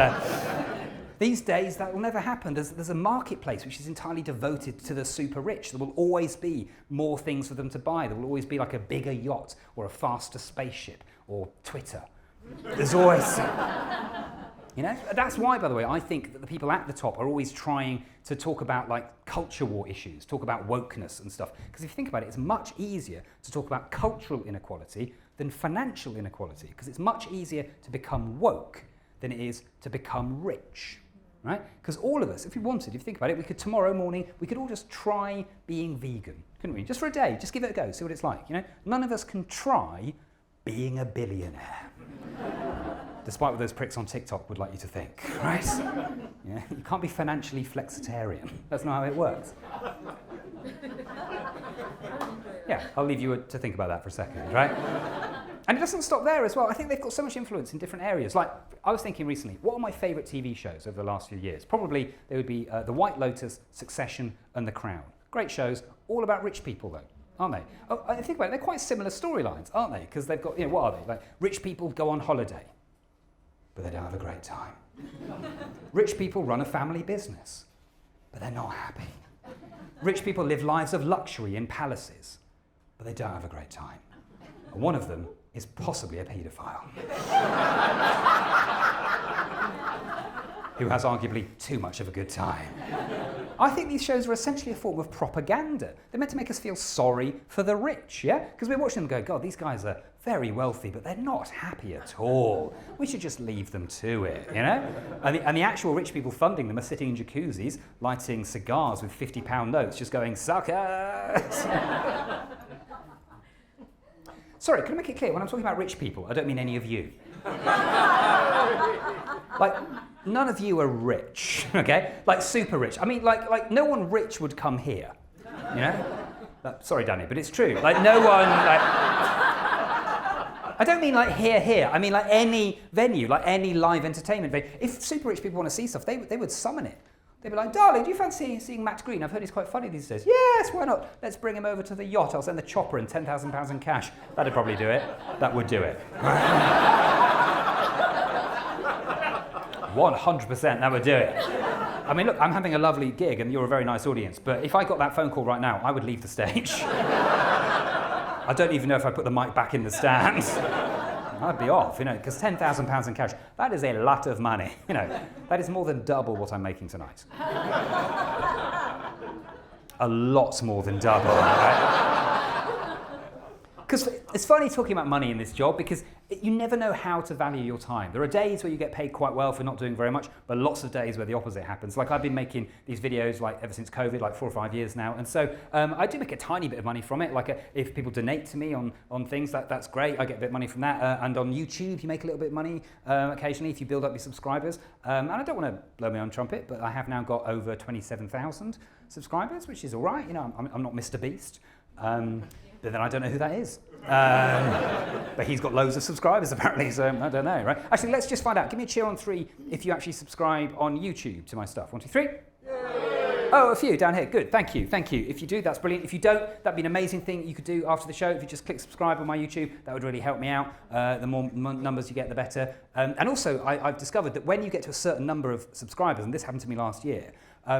these days, that will never happen. There's a marketplace which is entirely devoted to the super rich. There will always be more things for them to buy. There will always be a bigger yacht or a faster spaceship or Twitter. There's always... That's why, by the way, I think that the people at the top are always trying to talk about culture war issues, talk about wokeness and stuff. Because if you think about it, it's much easier to talk about cultural inequality than financial inequality, because it's much easier to become woke than it is to become rich, right? Because all of us, if you think about it, we could tomorrow morning, we could all just try being vegan, couldn't we? Just for a day, just give it a go, see what it's like, None of us can try being a billionaire. Despite what those pricks on TikTok would like you to think, right? Yeah, you can't be financially flexitarian. That's not how it works. Yeah, I'll leave you to think about that for a second, right? And it doesn't stop there as well. I think they've got so much influence in different areas. I was thinking recently, what are my favourite TV shows over the last few years? Probably they would be The White Lotus, Succession, and The Crown. Great shows, all about rich people though. aren't they? Oh, I think about it, they're quite similar storylines, aren't they? Because they've got, what are they? Like, rich people go on holiday, but they don't have a great time. Rich people run a family business, but they're not happy. Rich people live lives of luxury in palaces, but they don't have a great time. And one of them is possibly a paedophile. Who has arguably too much of a good time. I think these shows are essentially a form of propaganda. They're meant to make us feel sorry for the rich, yeah? Because we're watching them go, God, these guys are very wealthy, but they're not happy at all. We should just leave them to it, you know? And the actual rich people funding them are sitting in jacuzzis, lighting cigars with £50 notes, just going, suckers! Sorry, can I make it clear? When I'm talking about rich people, I don't mean any of you. Like, none of you are rich, okay? Like, super rich. I mean, like no one rich would come here, you know? Sorry, Danny, but it's true. Like, no one, like... I don't mean like here. I mean like any venue, like any live entertainment venue. If super rich people want to see stuff, they would summon it. They'd be like, darling, do you fancy seeing Matt Green? I've heard he's quite funny these days. Yes, why not? Let's bring him over to the yacht. I'll send the chopper and £10,000 in cash. That'd probably do it. That would do it. 100%, that would do it. I mean, look, I'm having a lovely gig and you're a very nice audience, but if I got that phone call right now, I would leave the stage. I don't even know if I put the mic back in the stand. I'd be off, you know, because £10,000 in cash, that is a lot of money, you know. That is more than double what I'm making tonight. A lot more than double, right? Because it's funny talking about money in this job because you never know how to value your time. There are days where you get paid quite well for not doing very much, but lots of days where the opposite happens. Like I've been making these videos like ever since COVID, like 4 or 5 years now, and so I do make a tiny bit of money from it. Like if people donate to me on things, that's great. I get a bit of money from that. And on YouTube, you make a little bit of money occasionally if you build up your subscribers. And I don't want to blow my own trumpet, but I have now got over 27,000 subscribers, which is all right. You know, I'm not Mr. Beast. But then I don't know who that is. But he's got loads of subscribers apparently, so I don't know, right? Actually, let's just find out. Give me a cheer on 3 if you actually subscribe on YouTube to my stuff. 1, 2, 3. Yay! Oh, a few down here. Good, thank you. If you do, that's brilliant. If you don't, that'd be an amazing thing you could do after the show. If you just click subscribe on my YouTube, that would really help me out. The more numbers you get, the better. And also, I've discovered that when you get to a certain number of subscribers, and this happened to me last year,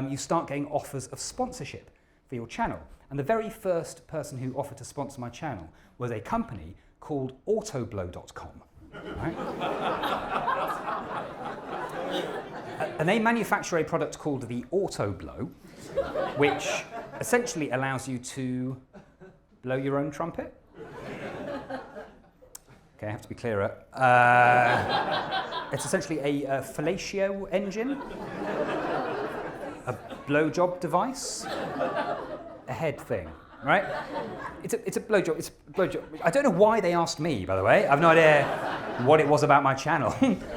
you start getting offers of sponsorship for your channel. And the very first person who offered to sponsor my channel was a company called autoblow.com. Right? And they manufacture a product called the Autoblow, which essentially allows you to blow your own trumpet. Okay, I have to be clearer. It's essentially a fellatio engine, a blowjob device, a head thing, right? It's a blowjob. It's a blowjob. I don't know why they asked me, by the way. I've no idea what it was about my channel.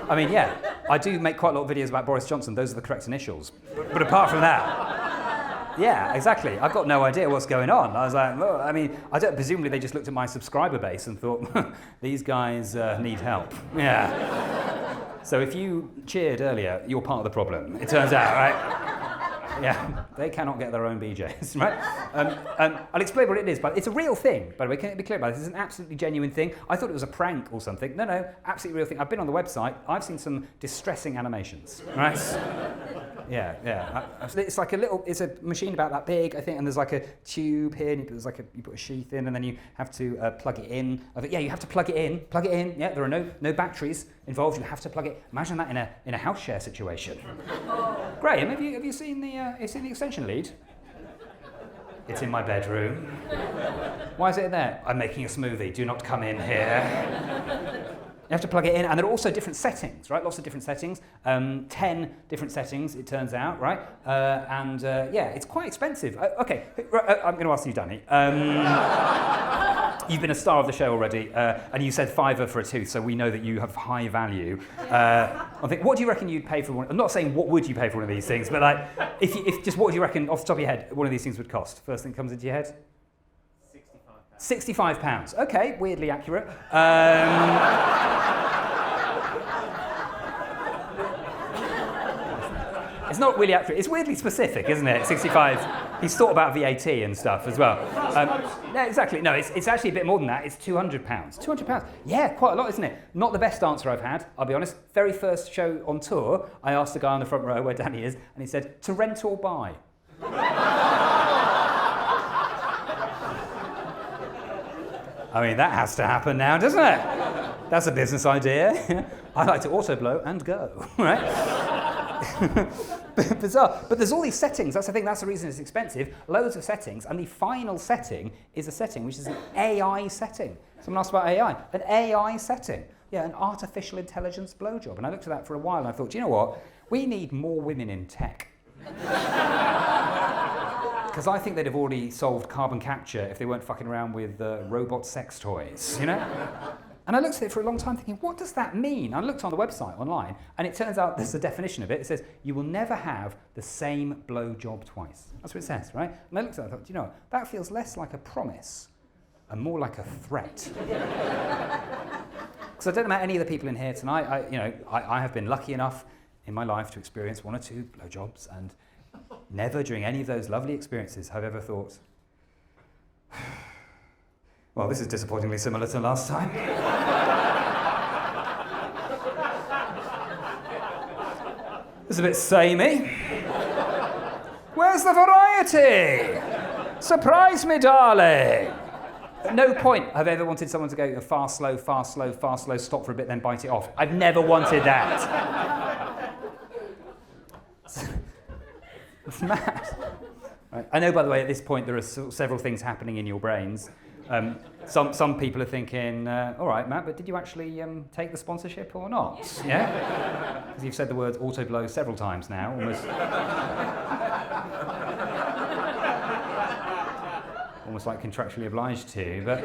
I mean, yeah, I do make quite a lot of videos about Boris Johnson. Those are the correct initials. But apart from that, yeah, exactly. I've got no idea what's going on. I was like, well, I mean, presumably they just looked at my subscriber base and thought, these guys need help. Yeah. So if you cheered earlier, you're part of the problem, it turns out, right? Yeah, they cannot get their own BJs, right? I'll explain what it is, but it's a real thing, by the way. Can it be clear about this? It's an absolutely genuine thing. I thought it was a prank or something. No, absolutely real thing. I've been on the website. I've seen some distressing animations, right? Yeah. It's like it's a machine about that big, I think, and there's like a tube here, and you put a sheath in, and then you have to plug it in. Yeah, you have to plug it in. Yeah, there are no batteries involved. You have to plug it. Imagine that in a house share situation. Graham, have you seen the extension lead? It's in my bedroom. Why is it in there? I'm making a smoothie. Do not come in here. You have to plug it in, and there are also different settings, right? Lots of different settings. 10 different settings, it turns out, right? Yeah, it's quite expensive. Okay, I'm going to ask you, Danny. You've been a star of the show already, and you said £5 for a tooth, so we know that you have high value. What do you reckon you'd pay for one? I'm not saying what would you pay for one of these things, but like, if just what do you reckon off the top of your head one of these things would cost? First thing that comes into your head? £65. Okay, weirdly accurate. It's not really accurate. It's weirdly specific, isn't it? 65. He's thought about VAT and stuff as well. No, exactly. No, it's actually a bit more than that. It's £200. £200. Yeah, quite a lot, isn't it? Not the best answer I've had, I'll be honest. Very first show on tour, I asked the guy on the front row where Danny is, and he said, to rent or buy? I mean, that has to happen now, doesn't it? That's a business idea. I like to auto blow and go, right? Bizarre. But there's all these settings. That's the thing. That's the reason it's expensive. Loads of settings. And the final setting is a setting which is an AI setting. Someone asked about AI. An AI setting. Yeah, an artificial intelligence blowjob. And I looked at that for a while and I thought, do you know what? We need more women in tech. Because I think they'd have already solved carbon capture if they weren't fucking around with robot sex toys, you know? And I looked at it for a long time thinking, what does that mean? I looked on the website online, and it turns out there's a definition of it. It says, you will never have the same blowjob twice. That's what it says, right? And I looked at it and I thought, do you know what? That feels less like a promise and more like a threat. Because I don't know about any of the people in here tonight. I have been lucky enough in my life to experience 1 or 2 blowjobs, and never during any of those lovely experiences have I ever thought, well, this is disappointingly similar to last time. It's a bit samey. Where's the variety? Surprise me, darling. At no point have I ever wanted someone to go fast, slow, fast, slow, fast, slow, stop for a bit, then bite it off. I've never wanted that. It's mad. Right. I know, by the way, at this point there are several things happening in your brains. Some people are thinking, all right, Matt, but did you actually take the sponsorship or not? Yeah? Because you've said the word auto blow several times now, almost like contractually obliged to. But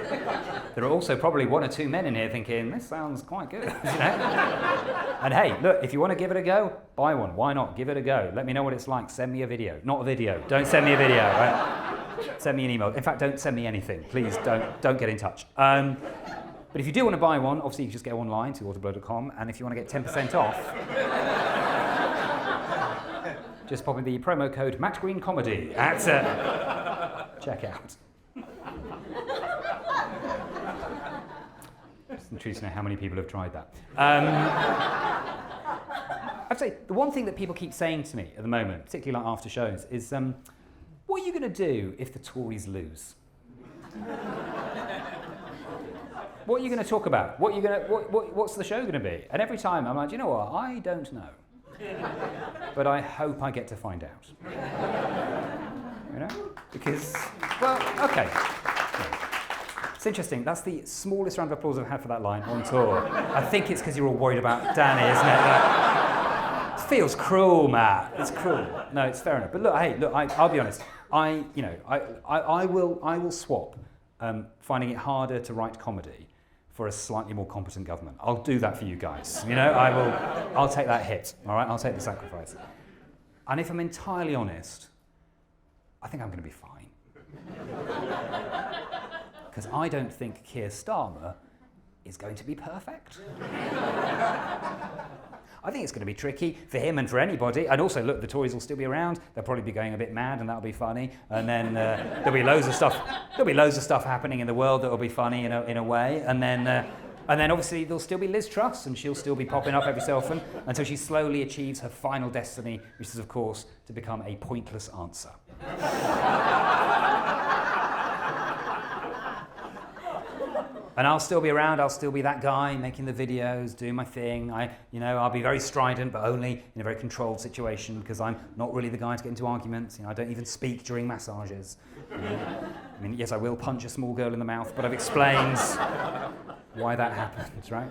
there are also probably 1 or 2 men in here thinking, this sounds quite good, you know? And hey, look, if you want to give it a go, buy one. Why not? Give it a go. Let me know what it's like. Send me a video. Not a video. Don't send me a video, right? Send me an email. In fact, don't send me anything. Please don't get in touch. But if you do want to buy one, obviously you can just go online to autoblow.com, and if you want to get 10% off, just pop in the promo code MattGreenComedy at checkout. Just intrigued to know how many people have tried that. I'd say the one thing that people keep saying to me at the moment, particularly like after shows, is what are you going to do if the Tories lose? What are you going to talk about? What's the show going to be? And every time I'm like, do you know what? I don't know. But I hope I get to find out. You know? Because, well, okay. It's interesting. That's the smallest round of applause I've had for that line on tour. I think it's because you're all worried about Danny, isn't it? It feels cruel, Matt. It's cruel. No, it's fair enough. But look, hey, look. I'll be honest. I will swap finding it harder to write comedy for a slightly more competent government. I'll do that for you guys. You know, I'll take that hit. All right, I'll take the sacrifice. And if I'm entirely honest, I think I'm going to be fine. Because I don't think Keir Starmer is going to be perfect. I think it's going to be tricky for him and for anybody. And also, look, the Tories will still be around. They'll probably be going a bit mad, and that'll be funny. And then there'll be loads of stuff. There'll be loads of stuff happening in the world that'll be funny in a way. And then obviously there'll still be Liz Truss, and she'll still be popping up every so often until she slowly achieves her final destiny, which is, of course, to become a pointless answer. And I'll still be around, I'll still be that guy making the videos, doing my thing. I'll be very strident, but only in a very controlled situation, because I'm not really the guy to get into arguments. I don't even speak during massages. I mean, yes, I will punch a small girl in the mouth, but I've explained why that happens, right?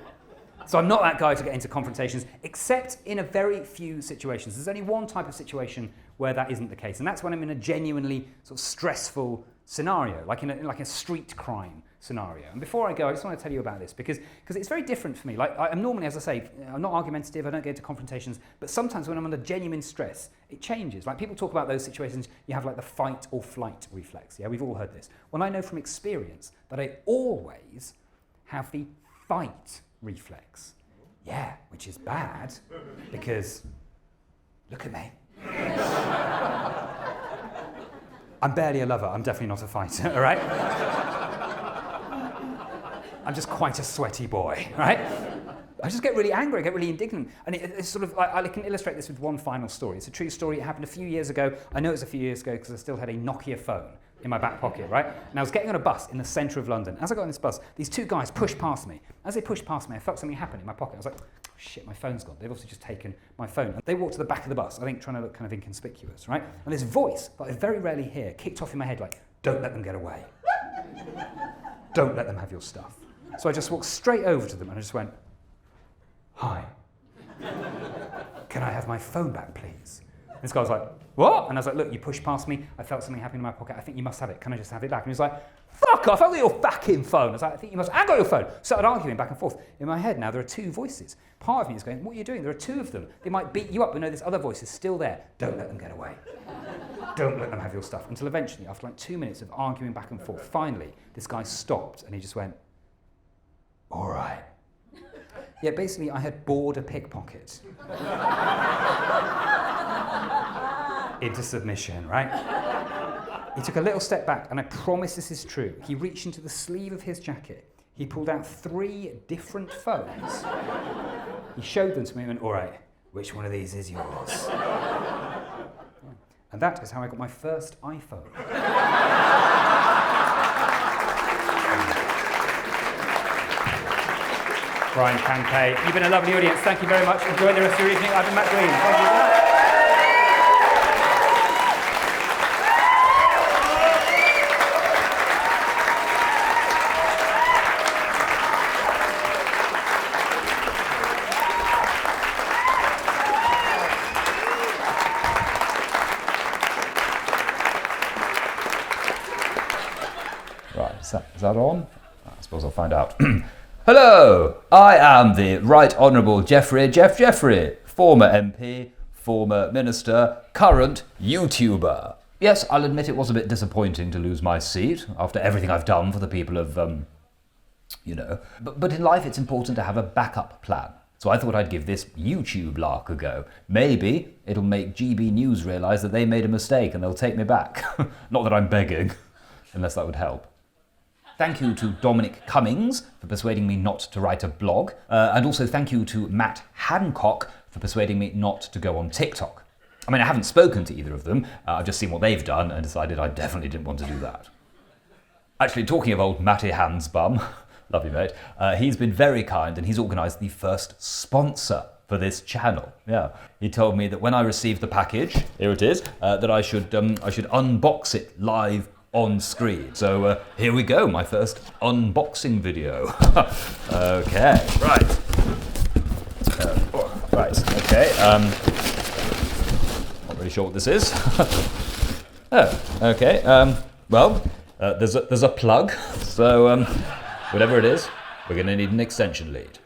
So I'm not that guy to get into confrontations, except in a very few situations. There's only one type of situation where that isn't the case, and that's when I'm in a genuinely sort of stressful scenario, like in a street crime scenario. And before I go, I just want to tell you about this because it's very different for me. Like I'm normally, as I say, I'm not argumentative, I don't get into confrontations, but sometimes when I'm under genuine stress, it changes. Like people talk about those situations, you have like the fight or flight reflex. Yeah, we've all heard this. Well, I know from experience that I always have the fight reflex. Yeah, which is bad because look at me. I'm barely a lover, I'm definitely not a fighter, all right? I'm just quite a sweaty boy, right? I just get really angry, I get really indignant. And it's sort of, I can illustrate this with one final story. It's a true story, it happened a few years ago. I know it was a few years ago because I still had a Nokia phone in my back pocket, right? And I was getting on a bus in the centre of London. As I got on this bus, these two guys pushed past me. As they pushed past me, I felt something happen in my pocket. I was like, oh, shit, my phone's gone. They've obviously just taken my phone. And they walked to the back of the bus, I think trying to look kind of inconspicuous, right? And this voice that I very rarely hear kicked off in my head like, don't let them get away. Don't let them have your stuff. So I just walked straight over to them and I just went, hi, can I have my phone back, please? And this guy was like, what? And I was like, look, you pushed past me, I felt something happening in my pocket, I think you must have it, can I just have it back? And he was like, fuck off, I've got your fucking phone. I was like, I think you must, I got your phone. Started arguing back and forth. In my head now, there are two voices. Part of me is going, what are you doing? There are two of them. They might beat you up, but no, this other voice is still there. Don't let them get away. Don't let them have your stuff. Until eventually, after like 2 minutes of arguing back and forth, finally, this guy stopped and he just went, all right. Yeah, basically, I had bored a pickpocket into submission, right? He took a little step back, and I promise this is true. He reached into the sleeve of his jacket. He pulled out 3 different phones. He showed them to me and went, all right, which one of these is yours? And that is how I got my first iPhone. Brian Cankay, you've been a lovely audience. Thank you very much. Enjoy the rest of your evening. I've been Matt Green. Thank you very much. Right, is that on? I suppose I'll find out. Hello, I am the Right Honourable Geoffrey Geoff-Geoffrey, former MP, former Minister, current YouTuber. Yes, I'll admit it was a bit disappointing to lose my seat after everything I've done for the people of, you know. But in life it's important to have a backup plan. So I thought I'd give this YouTube lark a go. Maybe it'll make GB News realise that they made a mistake and they'll take me back. Not that I'm begging, unless that would help. Thank you to Dominic Cummings for persuading me not to write a blog. And also thank you to Matt Hancock for persuading me not to go on TikTok. I mean, I haven't spoken to either of them. I've just seen what they've done and decided I definitely didn't want to do that. Actually, talking of old Matty Hand's bum, love you, mate, he's been very kind and he's organised the first sponsor for this channel. Yeah, he told me that when I received the package, here it is, that I should unbox it live on screen. So here we go, my first unboxing video. Okay, right. Right, okay. Not really sure what this is. Oh, okay. Well, there's a plug. So whatever it is, we're going to need an extension lead.